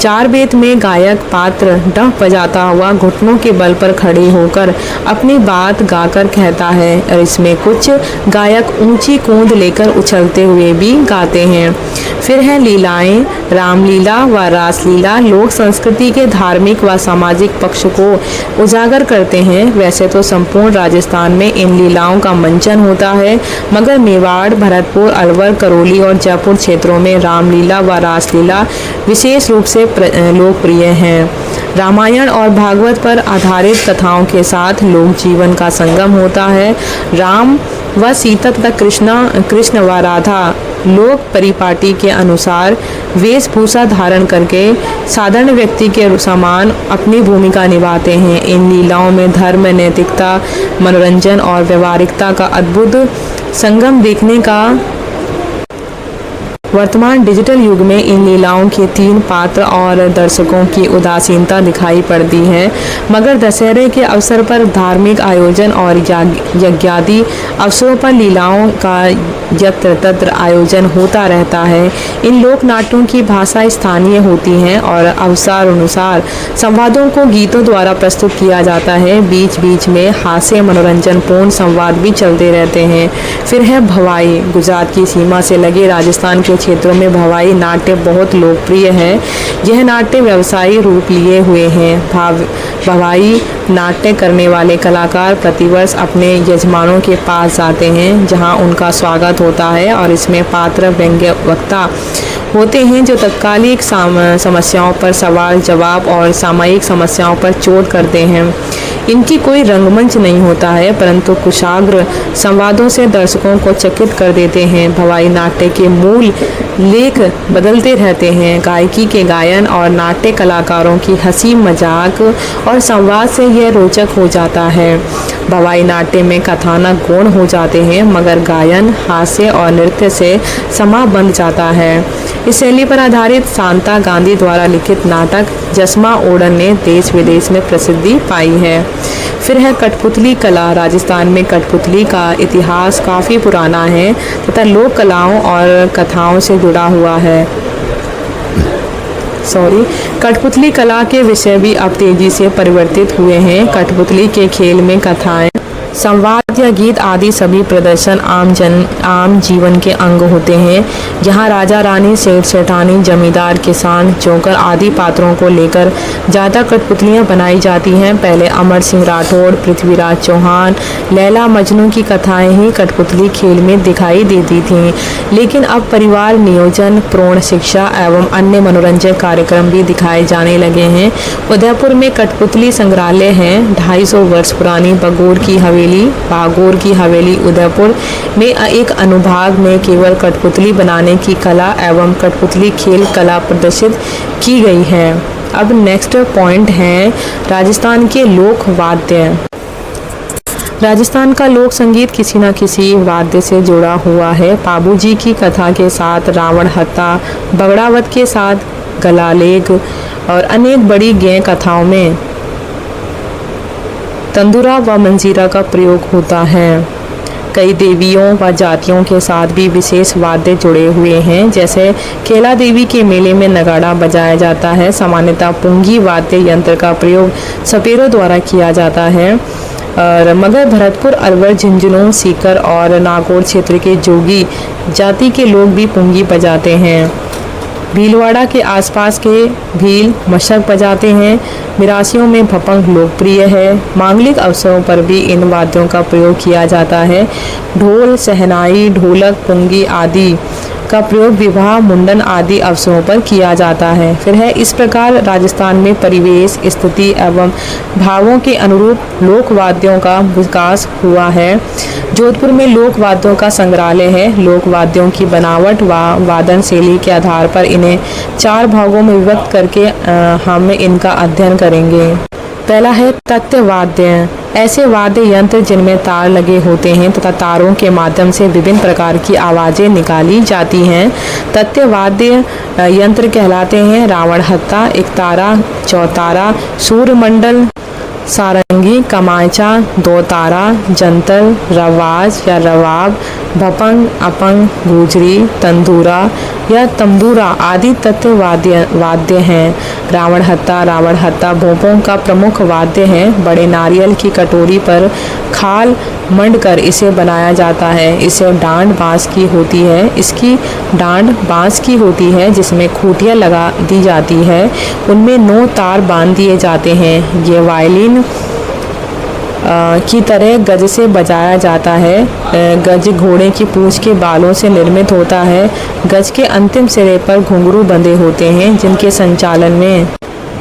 चार बेंत में गायक पात्र डफ बजाता हुआ घुटनों के बल पर खड़े होकर अपनी बात गाकर कहता है और इसमें कुछ गायक ऊंची कूंद लेकर उछलते हुए भी गाते हैं। फिर है लीलाएं। रामलीला व रासलीला लोक संस्कृति के धार्मिक व सामाजिक पक्ष को उजागर करते हैं। वैसे तो संपूर्ण राजस्थान में इन लीलाओं का मंचन होता है, मगर मेवाड़, भरतपुर, अलवर, करौली और जयपुर क्षेत्रों में रामलीला व रासलीला विशेष रूप से लोकप्रिय हैं। रामायण और भागवत पर आधारित कथाओं के साथ लोक जीवन का संगम होता है। राम व सीता तथा कृष्ण व राधा लोक परिपाटी के अनुसार वेशभूषा धारण करके साधारण व्यक्ति के समान अपनी भूमिका निभाते हैं। इन लीलाओं में धर्म, नैतिकता, मनोरंजन और व्यवहारिकता का अद्भुत संगम देखने का वर्तमान डिजिटल युग में इन लीलाओं के 3 पात्र और दर्शकों की उदासीनता दिखाई पड़ती है। मगर दशहरे के अवसर पर धार्मिक आयोजन और यज्ञादि अवसरों पर लीलाओं का यत्र तत्र आयोजन होता रहता है। इन लोक नाट्यों की भाषा स्थानीय होती है और अवसर अनुसार संवादों को गीतों द्वारा प्रस्तुत किया जाता है। बीच बीच में हास्य मनोरंजन पूर्ण संवाद भी चलते रहते हैं। फिर है भवाई। गुजरात की सीमा से लगे राजस्थान के क्षेत्रों में भवाई नाट्य बहुत लोकप्रिय है। यह नाट्य व्यवसायी रूप लिए हुए हैं। भवाई नाट्य करने वाले कलाकार प्रतिवर्ष अपने यजमानों के पास जाते हैं, जहां उनका स्वागत होता है और इसमें पात्र व्यंग्य वक्ता होते हैं जो तत्कालिक समस्याओं पर सवाल जवाब और सामयिक समस्याओं पर चोट करते हैं। इनकी कोई रंगमंच नहीं होता है, परंतु कुशाग्र संवादों से दर्शकों को चकित कर देते हैं। भवाई नाट्य के मूल लेख बदलते रहते हैं। गायकी के गायन और नाट्य कलाकारों की हंसी मजाक और संवाद से यह रोचक हो जाता है। भवाई नाट्य में कथानक गौण हो जाते हैं, मगर गायन, हास्य और नृत्य से समा बंध जाता है। इस शैली पर आधारित शांता गांधी द्वारा लिखित नाटक जसमा ओडन ने देश विदेश में प्रसिद्धि पाई है। फिर है कठपुतली कला। राजस्थान में कठपुतली का इतिहास काफ़ी पुराना है तथा लोक कलाओं और कथाओं से जुड़ा हुआ है। कठपुतली कला के विषय भी अब तेजी से परिवर्तित हुए हैं। कठपुतली के खेल में कथाएं, संवाद या गीत आदि सभी प्रदर्शन आम जीवन के अंग होते हैं। यहाँ राजा रानी, सेठ सेठानी, जमींदार, किसान, जोकर आदि पात्रों को लेकर ज़्यादा कठपुतलियाँ बनाई जाती हैं। पहले अमर सिंह राठौड़, पृथ्वीराज चौहान, लैला मजनू की कथाएं ही कठपुतली खेल में दिखाई देती थीं, लेकिन अब परिवार नियोजन, प्रौढ़ शिक्षा एवं अन्य मनोरंजक कार्यक्रम भी दिखाए जाने लगे हैं। उदयपुर में कठपुतली संग्रहालय है। 250 वर्ष पुरानी बागोर की हवेली उदयपुर में एक अनुभाग में केवल कठपुतली बनाने की कला एवं कठपुतली खेल कला प्रदर्शित की गई है। अब नेक्स्ट पॉइंट है राजस्थान के लोक वाद्य। राजस्थान का लोक संगीत किसी न किसी वाद्य से जुड़ा हुआ है। पाबूजी की कथा के साथ रावण हत्या, बगड़ावत के साथ गलालेग और अनेक बड़ी गैं कथाओं में तंदूरा व मंजीरा का प्रयोग होता है। कई देवियों व जातियों के साथ भी विशेष वाद्य जुड़े हुए हैं, जैसे केला देवी के मेले में नगाड़ा बजाया जाता है। सामान्यतः पुंगी वाद्य यंत्र का प्रयोग सपेरों द्वारा किया जाता है, और मगर भरतपुर, अलवर, झुंझुनू, सीकर और नागौर क्षेत्र के जोगी जाति के लोग भी पुंगी बजाते हैं। भीलवाड़ा के आसपास के भील मशक बजाते हैं। मिरासियों में भपंग लोकप्रिय है। मांगलिक अवसरों पर भी इन वाद्यों का प्रयोग किया जाता है। ढोल, शहनाई, ढोलक, पुंगी आदि का प्रयोग विवाह, मुंडन आदि अवसरों पर किया जाता है। फिर है इस प्रकार राजस्थान में परिवेश, स्थिति एवं भावों के अनुरूप लोक वाद्यों का विकास हुआ है। जोधपुर में लोक वाद्यों का संग्रहालय है। लोक वाद्यों की बनावट व वादन शैली के आधार पर इन्हें 4 भागों में विभक्त करके हम इनका अध्ययन करेंगे। पहला है तत्व वाद्य। ऐसे वाद्य यंत्र जिनमें तार लगे होते हैं तथा तारों के माध्यम से विभिन्न प्रकार की आवाजें निकाली जाती हैं, तत्व वाद्य यंत्र कहलाते हैं। रावण हत्ता, एकतारा, चौतारा, सूर्यमंडल, सारंगी, कमाचा, दो तारा, जंतर, रवाज या रवाब, भपंग, अपंग, गुजरी, तंदूरा या तंबूरा आदि तत्व वाद्य हैं। रावण हत्ता भोपों का प्रमुख वाद्य है। बड़े नारियल की कटोरी पर खाल मंडकर इसे बनाया जाता है। इसे डांड बांस की होती है। इसकी डांड बांस की होती है जिसमें खूंटियाँ लगा दी जाती है। उनमें 9 तार बांध दिए जाते हैं। ये वायलिन की तरह गज से बजाया जाता है। गज घोड़े की पूंछ के बालों से निर्मित होता है। गज के अंतिम सिरे पर घुंघरू बंधे होते हैं जिनके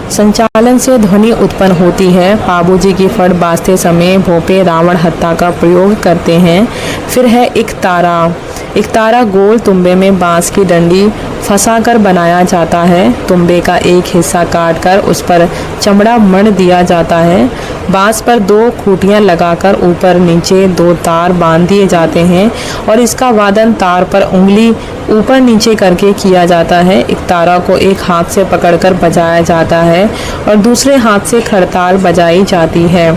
संचालन से ध्वनि उत्पन्न होती है। बाबूजी की फड़ बाजते समय भोपे रावण हत्ता का प्रयोग करते हैं। फिर है इकतारा गोल तुम्बे में बांस की डंडी फंसाकर बनाया जाता है। तुम्बे का एक हिस्सा काटकर उस पर चमड़ा मढ़ दिया जाता है। बांस पर 2 खूंटियां लगाकर ऊपर नीचे 2 तार बांध दिए जाते हैं और इसका वादन तार पर उंगली ऊपर नीचे करके किया जाता है। इकतारा को एक हाथ से पकड़कर बजाया जाता है और दूसरे हाथ से खड़ताल बजाई जाती है।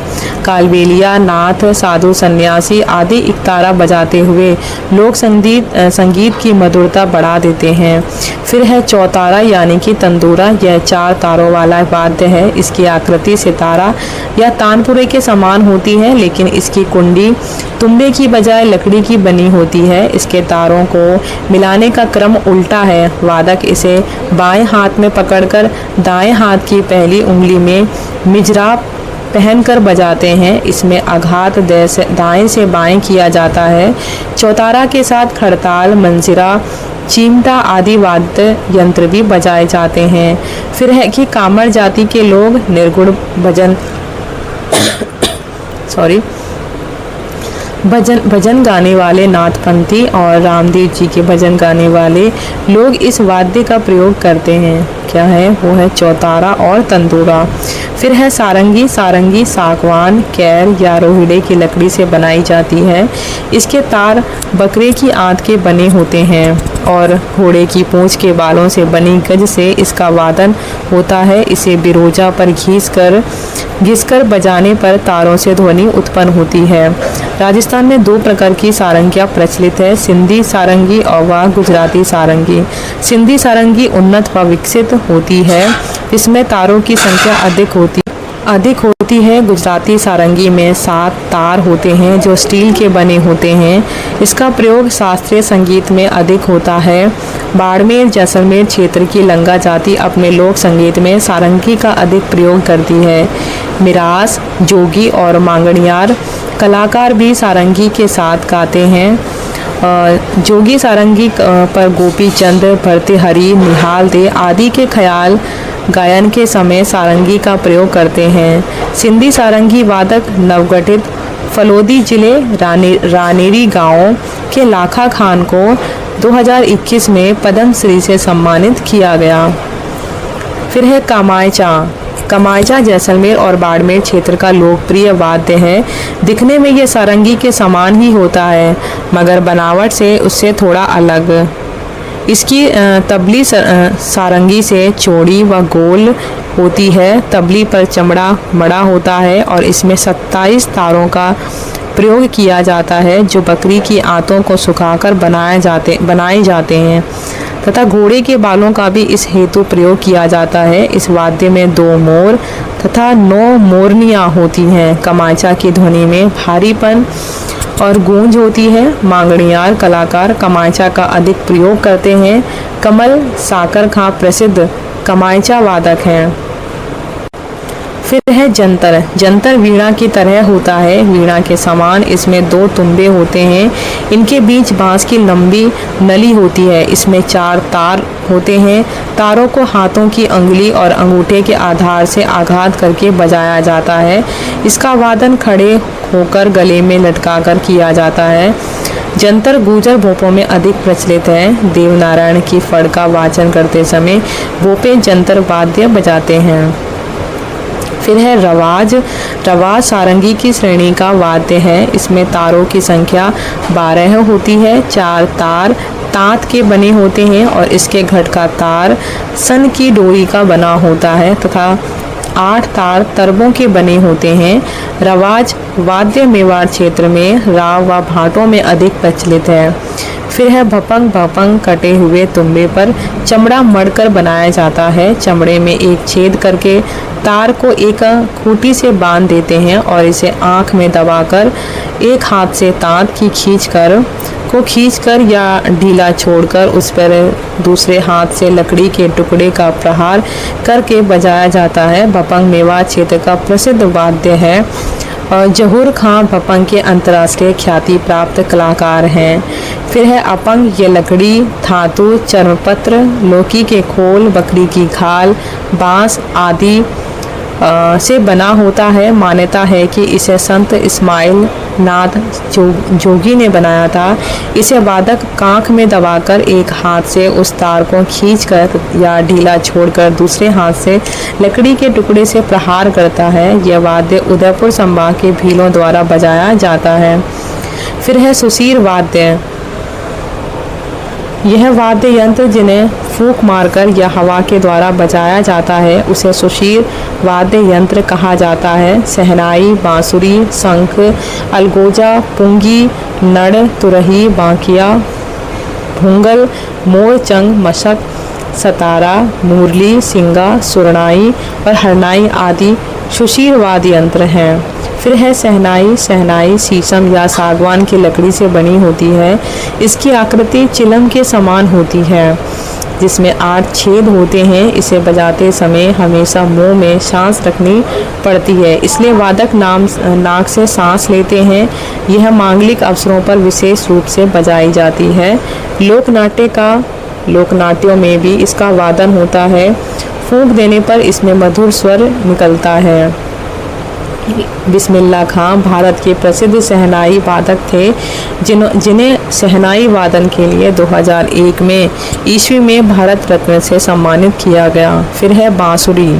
कालबेलिया, नाथ, साधु, सन्यासी आदि इकतारा बजाते हुए लोक संगीत की मधुरता बढ़ा देते हैं। फिर है चौतारा यानी कि तंदूरा। यह 4 तारों वाला वाद्य है। इसकी आकृति सितारा या तानपुरे के समान होती है, लेकिन इसकी कुंडी तुम्बे की बजाय लकड़ी की बनी होती है। इसके तारों को मिलाने का क्रम उल्टा है। वादक इसे बाएं हाथ में पकड़कर दाएं हाथ की पहली उंगली में मिजराब पहनकर बजाते हैं। इसमें आघात दाएं से बाएं किया जाता है। चौतारा के साथ खड़ताल, मंजीरा, चिमटा आदि वाद्य यंत्र भी बजाए जाते हैं। फिर है कि कामर जाति के लोग निर्गुण भजन गाने वाले नाथपंथी और रामदेव जी के भजन गाने वाले लोग इस वाद्य का प्रयोग करते हैं। क्या है वो है चौतारा और तंदूरा। फिर है सारंगी। सारंगी सागवान, कैर या रोहिड़े की लकड़ी से बनाई जाती है। इसके तार बकरे की आंत के बने होते हैं और घोड़े की पूंछ के बालों से बनी गज से इसका वादन होता है। इसे बिरोजा पर घिसकर बजाने पर तारों से ध्वनि उत्पन्न होती है। राजस्थान में 2 प्रकार की सारंगियाँ प्रचलित है, सिंधी सारंगी और गुजराती सारंगी। सिंधी सारंगी उन्नत व विकसित होती है। इसमें तारों की संख्या अधिक होती है। गुजराती सारंगी में 7 तार होते हैं जो स्टील के बने होते हैं। इसका प्रयोग शास्त्रीय संगीत में अधिक होता है। बाड़मेर, जैसलमेर क्षेत्र की लंगा जाति अपने लोक संगीत में सारंगी का अधिक प्रयोग करती है। मिरास, जोगी और मांगणियार कलाकार भी सारंगी के साथ गाते हैं। जोगी सारंगी पर गोपी चंद, भर्तृहरि, निहाल दे आदि के ख्याल गायन के समय सारंगी का प्रयोग करते हैं। सिंधी सारंगी वादक नवगठित फलोदी जिले रानेरी गांव के लाखा खान को 2021 में पद्म श्री से सम्मानित किया गया। फिर है कमायचा जैसलमेर और बाड़मेर क्षेत्र का लोकप्रिय वाद्य है। दिखने में ये सारंगी के समान ही होता है, मगर बनावट से उससे थोड़ा अलग। इसकी तबली सारंगी से चौड़ी व गोल होती है। तबली पर चमड़ा मड़ा होता है और इसमें 27 तारों का प्रयोग किया जाता है जो बकरी की आंतों को सुखाकर बनाए जाते हैं तथा घोड़े के बालों का भी इस हेतु प्रयोग किया जाता है। इस वाद्य में 2 मोर तथा 9 मोरनियाँ होती हैं। कमाचा की ध्वनि में भारीपन और गूंज होती है। मांगणियार कलाकार कमाचा का अधिक प्रयोग करते हैं। कमल साकर खां प्रसिद्ध कमाचा वादक हैं। फिर है जंतर। जंतर वीणा की तरह होता है, वीणा के समान। इसमें 2 तुम्बे होते हैं। इनके बीच बांस की लंबी नली होती है। इसमें 4 तार होते हैं। तारों को हाथों की अंगुली और अंगूठे के आधार से आघात करके बजाया जाता है। इसका वादन खड़े होकर गले में लटकाकर किया जाता है। जंतर गुर्जर भोपों में अधिक प्रचलित है। देवनारायण की फड़ का वाचन करते समय भोपे जंतर वाद्य बजाते हैं। फिर है रवाज। रवाज सारंगी की श्रेणी का वाद्य है। इसमें तारों की संख्या 12 होती है। 4 तार तांत के बने होते हैं और इसके घट का तार सन की डोरी का बना होता है तथा 8 तार तरबों के बने होते हैं। रवाज वाद्य मेवाड़ क्षेत्र में राव व भाटों में अधिक प्रचलित है। फिर है भपंग। भपंग कटे हुए तुम्बे पर चमड़ा मढ़कर बनाया जाता है। चमड़े में एक छेद करके तार को एक खूंटी से बांध देते हैं और इसे आँख में दबाकर एक हाथ से तांत की खींचकर या ढीला छोड़कर उस पर दूसरे हाथ से लकड़ी के टुकड़े का प्रहार करके बजाया जाता है। भपंग मेवाड़ क्षेत्र का प्रसिद्ध वाद्य है और जहूर खां भपंग के अंतर्राष्ट्रीय ख्याति प्राप्त कलाकार हैं। फिर है अपंग। ये लकड़ी, धातु, चर्मपत्र, लौकी के खोल, बकरी की खाल, बांस आदि से बना होता है। मान्यता है कि इसे संत इस्माइल नाथ जोगी ने बनाया था। इसे वादक कांख में दबाकर एक हाथ से उस तार को खींचकर या ढीला छोड़कर दूसरे हाथ से लकड़ी के टुकड़े से प्रहार करता है। यह वाद्य उदयपुर संभाग के भीलों द्वारा बजाया जाता है। फिर है सुसीर वाद्य। यह वाद्य यंत्र जिन्हें फूंक मारकर या हवा के द्वारा बजाया जाता है उसे सुशीर वाद्य यंत्र कहा जाता है। सहनाई, बांसुरी, शंख, अलगोजा, पुंगी, नड़, तुरही, बांकिया, भुंगल, मोरचंग, मशक, सतारा, मुरली, सिंगा, सुरनाई और हरनाई आदि सुशीर वाद्य यंत्र हैं। फिर है सहनाई। सहनाई शीशम या सागवान की लकड़ी से बनी होती है। इसकी आकृति चिलम के समान होती है जिसमें 8 छेद होते हैं। इसे बजाते समय हमेशा मुंह में सांस रखनी पड़ती है, इसलिए वादक नाक से सांस लेते हैं। यह मांगलिक अवसरों पर विशेष रूप से बजाई जाती है। लोकनाट्यों में भी इसका वादन होता है। फूंक देने पर इसमें मधुर स्वर निकलता है। बिस्मिल्लाह खां भारत के प्रसिद्ध सहनाई वादक थे जिन्हें सहनाई वादन के लिए 2001 में ईस्वी में भारत रत्न से सम्मानित किया गया। फिर है बांसुरी।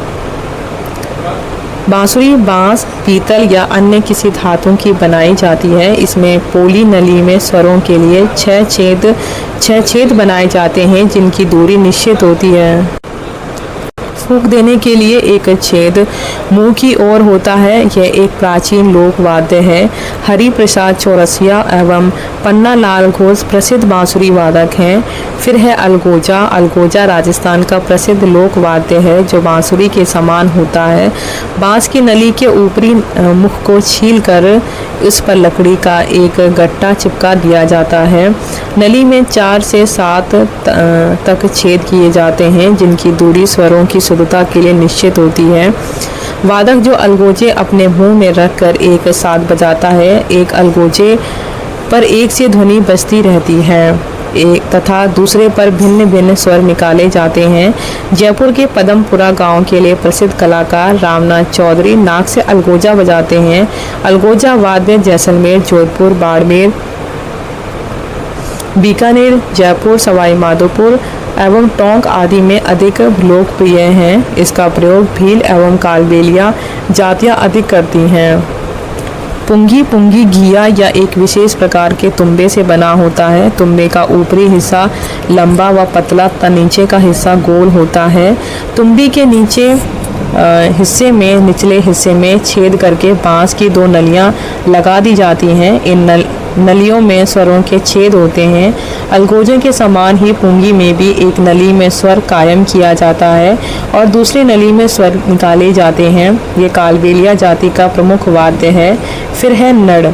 बांसुरी बांस, पीतल या अन्य किसी धातु की बनाई जाती है। इसमें पोली नली में स्वरों के लिए 6 छेद बनाए जाते हैं जिनकी दूरी निश्चित होती है। फूंक देने के लिए एक छेद मुंह की ओर होता है। यह एक प्राचीन लोक वाद्य है। हरि प्रसाद चौरसिया एवं पन्ना लाल घोष प्रसिद्ध बांसुरी वादक हैं। फिर है अलगोजा। अलगोजा राजस्थान का प्रसिद्ध लोक वाद्य है जो बांसुरी के समान होता है। बांस की नली के ऊपरी मुख को छीलकर उस पर लकड़ी का एक गट्टा चिपका दिया जाता है। नली में 4 से 7 तक छेद किए जाते हैं जिनकी दूरी स्वरों की शुद्धता के लिए निश्चित होती है। वादक जो अलगोजे अपने मुंह में रखकर एक साथ बजाता है, एक अलगोजे पर एक से ध्वनि बजती रहती है तथा दूसरे पर भिन्न भिन्न स्वर निकाले जाते हैं। जयपुर के पदमपुरा गांव के लिए प्रसिद्ध कलाकार रामनाथ चौधरी नाक से अलगोजा बजाते हैं। अलगोजा वाद्य जैसलमेर, जोधपुर, बाड़मेर, बीकानेर, जयपुर, सवाई माधोपुर एवं टोंक आदि में अधिक लोकप्रिय हैं। इसका प्रयोग भील एवं कालबेलिया जातियां अधिक करती हैं। पुंगी घिया या एक विशेष प्रकार के तुम्बे से बना होता है। तुम्बे का ऊपरी हिस्सा लंबा व पतला तथा नीचे का हिस्सा गोल होता है। तुम्बी के नीचे हिस्से में निचले हिस्से में छेद करके बांस की 2 नलियां लगा दी जाती हैं। इन नलियों में स्वरों के छेद होते हैं। अलगोजे के समान ही पुंगी में भी एक नली में स्वर कायम किया जाता है और दूसरी नली में स्वर निकाले जाते हैं। ये कालबेलिया जाति का प्रमुख वाद्य है। फिर है नड़।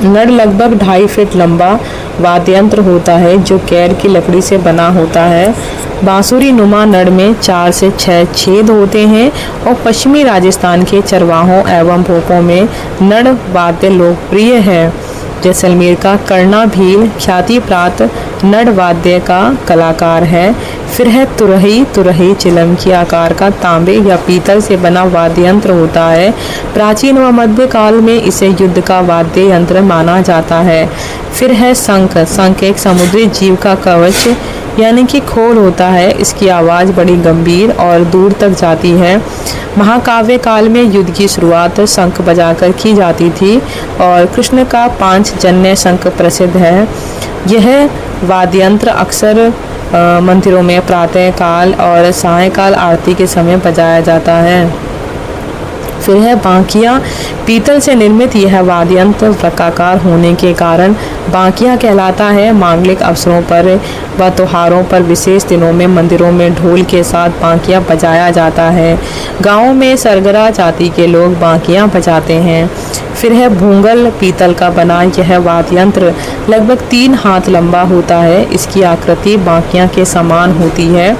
नड़ लगभग 2.5 फीट लंबा वाद्य यंत्र होता है जो कैर की लकड़ी से बना होता है। बांसुरी नुमा नड़ में 4 से 6 छेद होते हैं और पश्चिमी राजस्थान के चरवाहों एवं भोपों में नड़ वाद्य लोकप्रिय है। जैसलमेर का कर्णा भील ख्याति प्राप्त नड़ वाद्य का कलाकार है। फिर है तुरही। तुरही चिलम की आकार का तांबे या पीतल से बना वाद्य यंत्र होता है। प्राचीन व मध्य काल में इसे युद्ध का वाद्य यंत्र माना जाता है। फिर है शंख। शंख एक समुद्री जीव का कवच यानी कि खोल होता है। इसकी आवाज़ बड़ी गंभीर और दूर तक जाती है। महाकाव्य काल में युद्ध की शुरुआत शंख बजाकर की जाती थी और कृष्ण का 5 जन्य शंख प्रसिद्ध है। यह वाद्य यंत्र अक्सर मंदिरों में प्रातः काल और सायंकाल आरती के समय बजाया जाता है। फिर है बांकिया। पीतल से निर्मित यह वाद्य यंत्र वृत्ताकार होने के कारण बांकिया कहलाता है। मांगलिक अवसरों पर व त्योहारों पर विशेष दिनों में मंदिरों में ढोल के साथ बांकिया बजाया जाता है। गाँव में सरगरा जाति के लोग बांकिया बजाते हैं। फिर है भूंगल। पीतल का बना यह वाद्य यंत्र लगभग 3 हाथ लंबा होता है। इसकी आकृति बांकिया के समान होती है।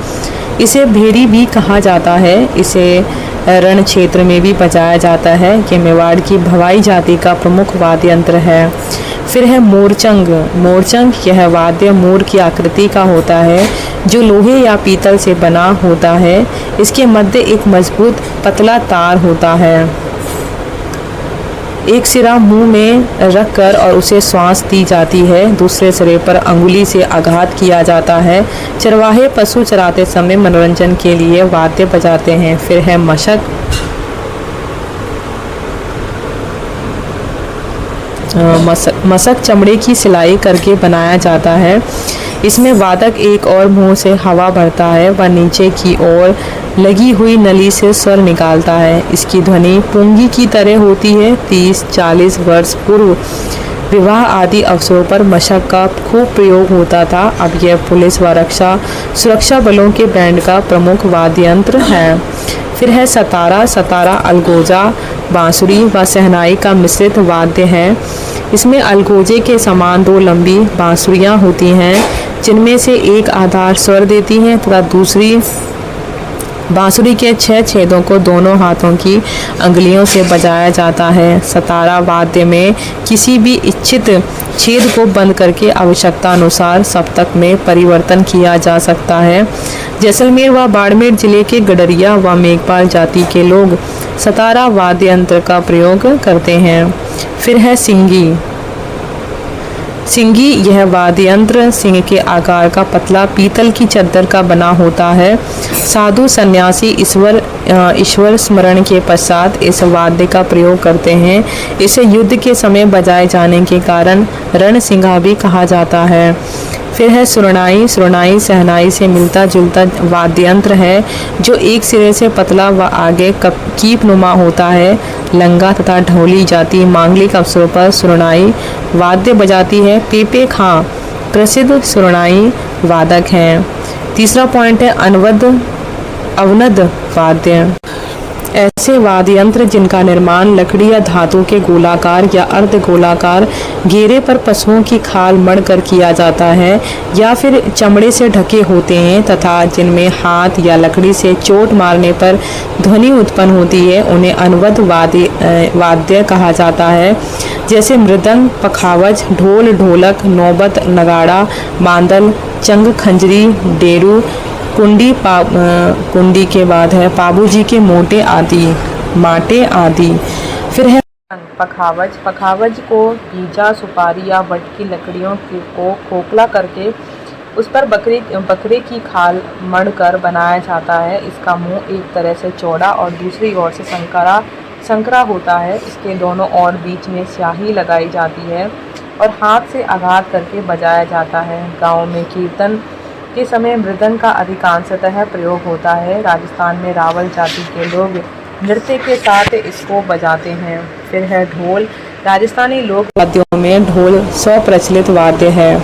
इसे भेरी भी कहा जाता है। इसे रण क्षेत्र में भी बजाया जाता है। ये मेवाड़ की भवाई जाति का प्रमुख वाद्य यंत्र है। फिर है मोरचंग। मोरचंग यह वाद्य मोर की आकृति का होता है जो लोहे या पीतल से बना होता है। इसके मध्य एक मजबूत पतला तार होता है। एक सिरा मुंह में रखकर और उसे श्वास दी जाती है। दूसरे सिरे पर अंगुली से आघात किया जाता है। चरवाहे पशु चराते समय मनोरंजन के लिए वाद्य बजाते हैं। फिर है मशक। मशक चमड़े की सिलाई करके बनाया जाता है। इसमें वादक एक और मुंह से हवा भरता है व नीचे की ओर लगी हुई नली से स्वर निकालता है। इसकी ध्वनि पुंगी की तरह होती है। 30-40 वर्ष पूर्व विवाह आदि अवसरों पर मशक का खूब प्रयोग होता था। अब यह पुलिस व सुरक्षा बलों के बैंड का प्रमुख वाद्य यंत्र है। फिर है सतारा। सतारा अलगोजा, बांसुरी व शहनाई का मिश्रित वाद्य है। इसमें अलगोजे के समान 2 लंबी बांसुरियां होती हैं जिनमें से एक आधार स्वर देती है तथा दूसरी बांसुरी के 6 छेदों को दोनों हाथों की अंगुलियों से बजाया जाता है। सतारा वाद्य में किसी भी इच्छित छेद को बंद करके आवश्यकता अनुसार सप्तक में परिवर्तन किया जा सकता है। जैसलमेर व बाड़मेर जिले के गडरिया व मेघपाल जाति के लोग सतारा वाद्य यंत्र का प्रयोग करते हैं। फिर है सिंगी। सिंगी यह वाद्य यंत्र सिंह के आकार का पतला पीतल की चद्दर का बना होता है। साधु सन्यासी ईश्वर स्मरण के पश्चात इस वाद्य का प्रयोग करते हैं। इसे युद्ध के समय बजाए जाने के कारण रणसिंगा भी कहा जाता है। फिर है सुरनाई। सुरनाई शहनाई से मिलता जुलता वाद्य यंत्र है जो एक सिरे से पतला व आगे कीप नुमा होता है। लंगा तथा ढोली जाति मांगलिक अवसरों पर सुरनाई वाद्य बजाती है। पेपे खां प्रसिद्ध सुरनाई वादक हैं। तीसरा पॉइंट है अवनद वाद्य। ऐसे वाद्य यंत्र जिनका निर्माण लकड़ी या धातु के गोलाकार या अर्ध गोलाकार घेरे पर पशुओं की खाल मढ़कर किया जाता है या फिर चमड़े से ढके होते हैं तथा जिनमें हाथ या लकड़ी से चोट मारने पर ध्वनि उत्पन्न होती है, उन्हें अनवद वाद्य कहा जाता है। जैसे मृदंग, पखावज, ढोल, ढोलक, नौबत, नगाड़ा, मांदल, चंग, खंजरी, डेरू, कुंडी के बाद है पाबूजी के माटे आदि। फिर है पखावज। पखावज को गीजा, सुपारी या वट की लकड़ियों को खोखला करके उस पर बकरे की खाल मढ़कर बनाया जाता है। इसका मुंह एक तरह से चौड़ा और दूसरी ओर से संकरा होता है। इसके दोनों ओर बीच में स्याही लगाई जाती है और हाथ से आघात करके बजाया जाता है। गाँव में कीर्तन के समय मृदंग का अधिकांशतः प्रयोग होता है। राजस्थान में रावल जाति के लोग नृत्य के साथ इसको बजाते हैं। फिर है ढोल। राजस्थानी लोक वाद्यों में ढोल स्वप्रचलित वाद्य है।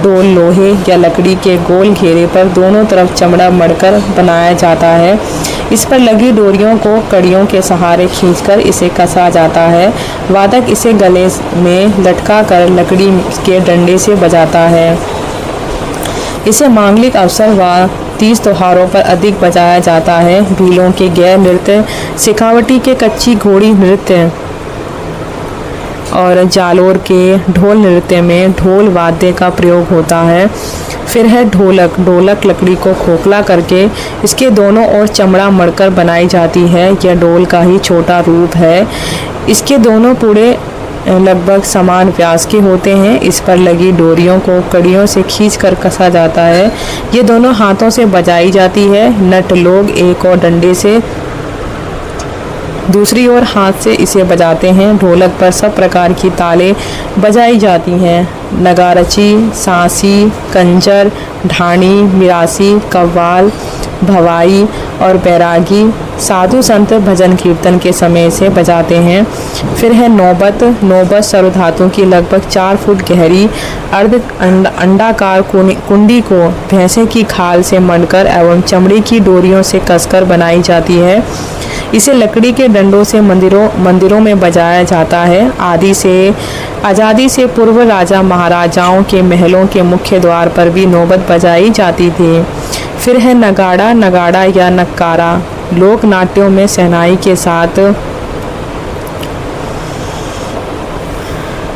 ढोल लोहे या लकड़ी के गोल घेरे पर दोनों तरफ चमड़ा मढ़कर बनाया जाता है। इस पर लगी डोरियों को कड़ियों के सहारे खींचकर इसे कसा जाता है। वादक इसे गले में लटका कर लकड़ी के डंडे से बजाता है। इसे मांगलिक अवसर व तीज त्योहारों पर अधिक बजाया जाता है। भीलों के गैर नृत्य, शेखावटी के कच्ची घोड़ी नृत्य और जालोर के ढोल नृत्य में ढोल वाद्य का प्रयोग होता है। फिर है ढोलक। ढोलक लकड़ी को खोखला करके इसके दोनों ओर चमड़ा मढ़कर बनाई जाती है। यह ढोल का ही छोटा रूप है। इसके दोनों पूरे लगभग समान व्यास के होते हैं। इस पर लगी डोरियों को कड़ियों से खींचकर कसा जाता है। ये दोनों हाथों से बजाई जाती है। नट लोग एक और डंडे से दूसरी ओर हाथ से इसे बजाते हैं। ढोलक पर सब प्रकार की तालें बजाई जाती हैं। नगारची, सांसी, कंजर, ढाणी, मिरासी, कव्वाल, भवाई और बैरागी साधु संत भजन कीर्तन के समय से बजाते हैं। फिर है नौबत। नौबत सर्वधातु की लगभग 4 फुट गहरी अर्ध अंडाकार कुंडी को भैंसे की खाल से मढ़कर एवं चमड़ी की डोरियों से कसकर बनाई जाती है। इसे लकड़ी के डंडों से मंदिरों में बजाया जाता है। आज़ादी से पूर्व राजा महाराजाओं के महलों के मुख्य द्वार पर भी नौबत बजाई जाती थी। फिर है नगाड़ा। नगाड़ा या नक्कारा लोक नाट्यों में शहनाई के साथ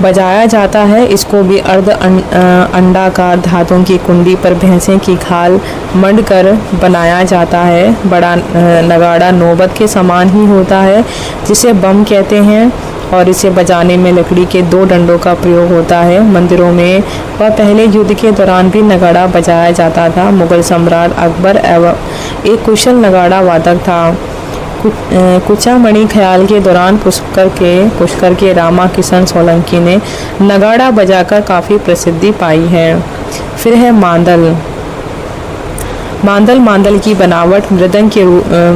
बजाया जाता है। इसको भी अर्ध अंडाकार धातुओं की कुंडी पर भैंसे की खाल मढ़कर बनाया जाता है। बड़ा नगाड़ा नौबत के समान ही होता है, जिसे बम कहते हैं, और इसे बजाने में लकड़ी के 2 डंडों का प्रयोग होता है। मंदिरों में व पहले युद्ध के दौरान भी नगाड़ा बजाया जाता था। मुगल सम्राट अकबर एक कुशल नगाड़ा वादक था। कुचामणि ख्याल के दौरान पुष्कर के रामा किशन सोलंकी ने नगाड़ा बजाकर काफ़ी प्रसिद्धि पाई है। फिर है मांदल। मांदल की बनावट मृदंग के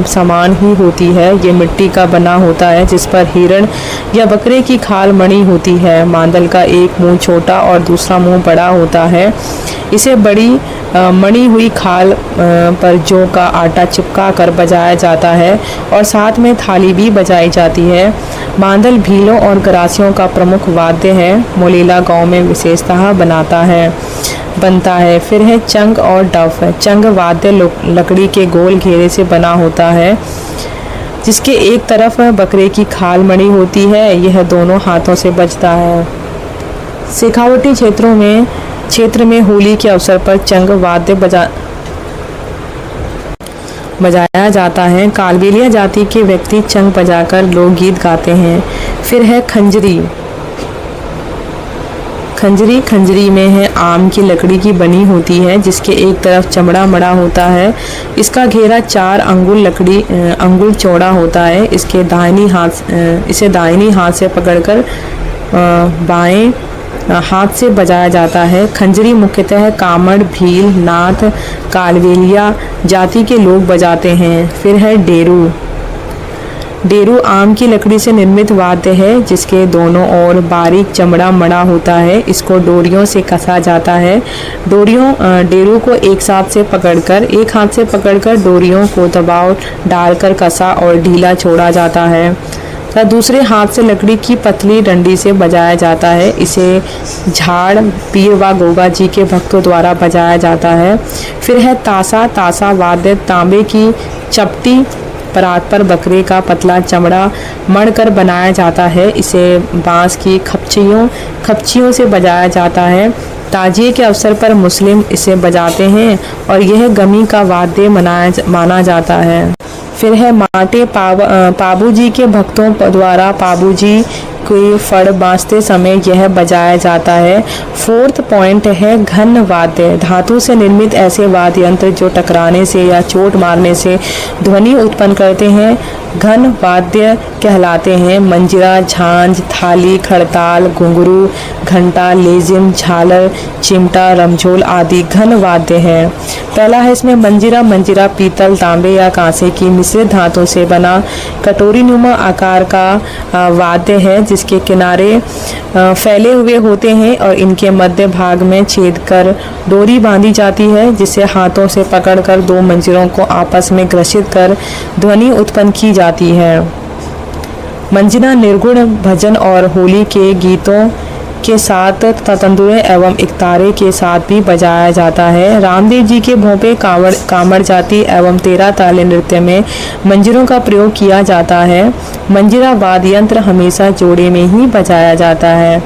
समान ही होती है। ये मिट्टी का बना होता है जिस पर हिरण या बकरे की खाल मणी होती है। मांदल का एक मुंह छोटा और दूसरा मुंह बड़ा होता है। इसे बड़ी मणी हुई खाल पर जौ का आटा चिपका कर बजाया जाता है और साथ में थाली भी बजाई जाती है। मांदल भीलों और गरासियों का प्रमुख वाद्य है। मोलीला गांव में विशेषतः बनता है। फिर है चंग और डफ। चंग वाद्य लकड़ी के गोल घेरे से बना होता है, जिसके एक तरफ बकरे की खाल मणी होती है। यह दोनों हाथों से बजता है। शेखावटी क्षेत्र में होली के अवसर पर चंग वाद्य बजाया जाता है। कालबेलिया जाति के व्यक्ति चंग बजाकर लोकगीत गाते हैं। फिर है खंजरी। खंजरी में है आम की लकड़ी की बनी होती है, जिसके एक तरफ चमड़ा मड़ा होता है। इसका घेरा 4 अंगुल चौड़ा होता है। इसे दाहिनी हाथ से पकड़कर बाएं हाथ से बजाया जाता है। खंजरी मुख्यतः कामड़, भील, नाथ, कालबेलिया जाति के लोग बजाते हैं। फिर है डेरू। डेरू आम की लकड़ी से निर्मित वाद्य है, जिसके दोनों ओर बारीक चमड़ा मड़ा होता है। इसको डोरियों से कसा जाता है। डेरू को एक हाथ से पकड़कर डोरियों को दबाव डालकर कसा और ढीला छोड़ा जाता है तथा दूसरे हाथ से लकड़ी की पतली डंडी से बजाया जाता है। इसे झाड़, पीर व गोगा जी के भक्तों द्वारा बजाया जाता है। फिर है तासा वाद्य तांबे की चपटी परात पर बकरे का चमड़ा मढ़कर बनाया जाता है। इसे बांस की खपचियों से बजाया जाता है। ताजिए के अवसर पर मुस्लिम इसे बजाते हैं और यह गमी का वाद्य माना जाता है। फिर है माटे। पाबूजी के भक्तों द्वारा पाबूजी कोई फड़ बांधते समय यह बजाया जाता है। 4th पॉइंट है घन वाद्य। धातु से निर्मित ऐसे वाद्य यंत्र जो टकराने से या चोट मारने से ध्वनि उत्पन्न करते हैं घन वाद्य कहलाते हैं। मंजीरा, झांझ, थाली, खड़ताल, घुंघरू, घंटा, लेजिम, झालर, चिमटा, रमझोल आदि घन वाद्य हैं। पहला है इसमें मंजीरा। मंजीरा पीतल, तांबे या कांसे की मिश्रित धातु से बना कटोरी नुमा आकार का वाद्य है, जिसके किनारे फैले हुए होते हैं और इनके मध्य भाग में छेद कर डोरी बांधी जाती है, जिसे हाथों से पकड़कर दो मंजीरों को आपस में घर्षित कर ध्वनि उत्पन्न की जाती है। मंजीरा निर्गुण भजन और होली के गीतों के साथ तंदुरे एवं इकतारे के साथ भी बजाया जाता है। रामदेव जी के भोंपे, कामड़ जाति एवं 13 ताले नृत्य में मंजीरों का प्रयोग किया जाता है। मंजीरा वाद्य यंत्र हमेशा जोड़े में ही बजाया जाता है।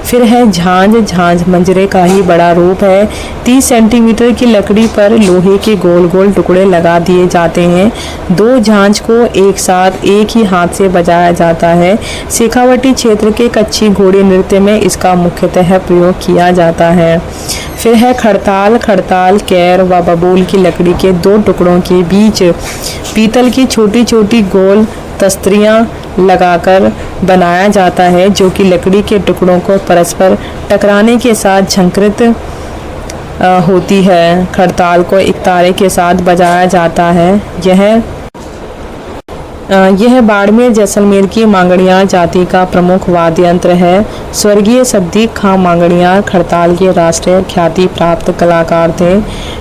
फिर है झांझ। झांझ मंजीरे का ही बड़ा रूप है। 30 सेंटीमीटर की लकड़ी पर लोहे के गोल गोल टुकड़े लगा दिए जाते हैं। दो झांझ को एक साथ एक ही हाथ से बजाया जाता है। शेखावटी क्षेत्र के कच्ची घोड़ी नृत्य में इसका मुख्यतः प्रयोग किया जाता है। फिर है खड़ताल। खड़ताल कैर व बबूल की लकड़ी के दो टुकड़ों के बीच पीतल की छोटी छोटी गोल तस्तरियां लगाकर बनाया जाता है, जो कि लकड़ी के टुकड़ों को परस्पर टकराने के साथ झंकृत होती है। खड़ताल को इकतारे के साथ बजाया जाता है। यह बाड़मेर जैसलमेर की मांगड़िया जाति का प्रमुख वाद्य यंत्र है। स्वर्गीय सद्दीक खां मांगड़िया खड़ताल के राष्ट्रीय ख्याति प्राप्त कलाकार थे।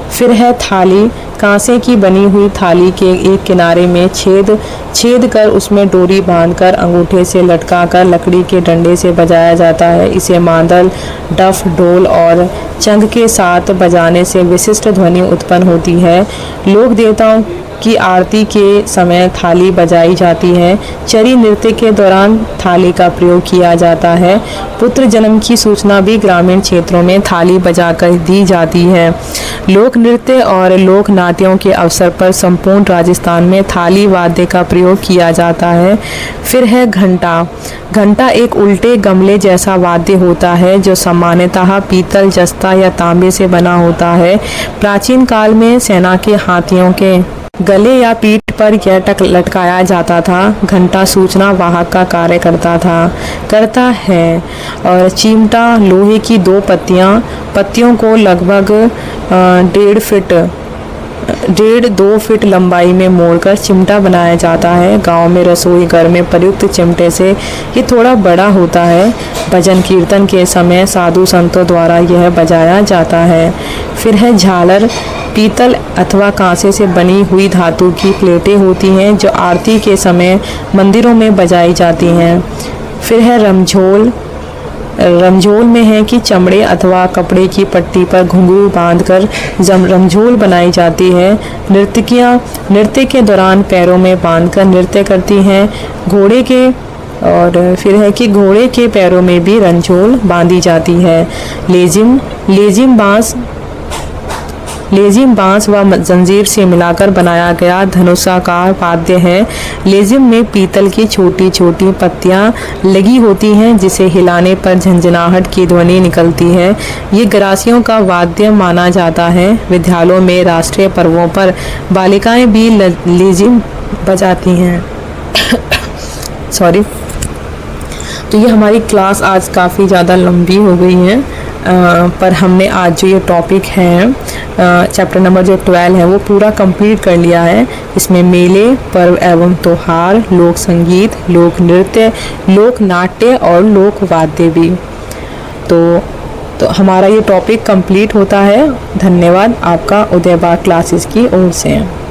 फिर है थाली। कांसे की बनी हुई थाली के एक किनारे में छेद कर उसमें डोरी बांधकर अंगूठे से लटकाकर लकड़ी के डंडे से बजाया जाता है। इसे मांदल, डफ, ढोल और चंग के साथ बजाने से विशिष्ट ध्वनि उत्पन्न होती है। लोक देवताओं की आरती के समय थाली बजाई जाती है। चरी नृत्य के दौरान थाली का प्रयोग किया जाता है। पुत्र जन्म की सूचना भी ग्रामीण क्षेत्रों में थाली बजाकर दी जाती है। लोक नृत्य और लोक नाट्यों के अवसर पर संपूर्ण राजस्थान में थाली वाद्य का प्रयोग किया जाता है। फिर है घंटा। घंटा एक उल्टे गमले जैसा वाद्य होता है, जो सामान्यतः पीतल, जस्ता या तांबे से बना होता है। प्राचीन काल में सेना के हाथियों के गले या पीठ पर यह लटकाया जाता था। घंटा सूचना वाहक का कार्य करता है। और चिमटा लोहे की दो पत्तियों को लगभग 1.5-2 फीट लंबाई में मोड़कर चिमटा बनाया जाता है। गांव में रसोई घर में प्रयुक्त चिमटे से ये थोड़ा बड़ा होता है। भजन कीर्तन के समय साधु संतों द्वारा यह बजाया जाता है। फिर है झालर। पीतल अथवा कांसे से बनी हुई धातु की प्लेटें होती हैं, जो आरती के समय मंदिरों में बजाई जाती हैं। फिर है रमझोल। रमझोल में है कि चमड़े अथवा कपड़े की पट्टी पर घुंघरू बांधकर रमझोल बनाई जाती है। नर्तकियां नृत्य के दौरान पैरों में बांधकर नृत्य करती हैं। फिर है कि घोड़े के पैरों में भी रमझोल बांधी जाती है। लेजिम बांस व जंजीर से मिलाकर बनाया गया धनुषाकार वाद्य है। लेजिम में पीतल की छोटी छोटी पत्तियां लगी होती हैं, जिसे हिलाने पर झंझनाहट की ध्वनि निकलती है। ये गरासियों का वाद्य माना जाता है। विद्यालयों में राष्ट्रीय पर्वों पर बालिकाएं भी लेजिम बजाती हैं। सॉरी। तो ये हमारी क्लास आज काफ़ी ज़्यादा लंबी हो गई है, पर हमने आज जो ये टॉपिक है चैप्टर नंबर जो 12 है वो पूरा कंप्लीट कर लिया है। इसमें मेले, पर्व एवं त्योहार, लोक संगीत, लोक नृत्य, लोक नाट्य और लोक वाद्य भी। तो हमारा ये टॉपिक कंप्लीट होता है। धन्यवाद आपका उदयबाग क्लासेस की ओर से।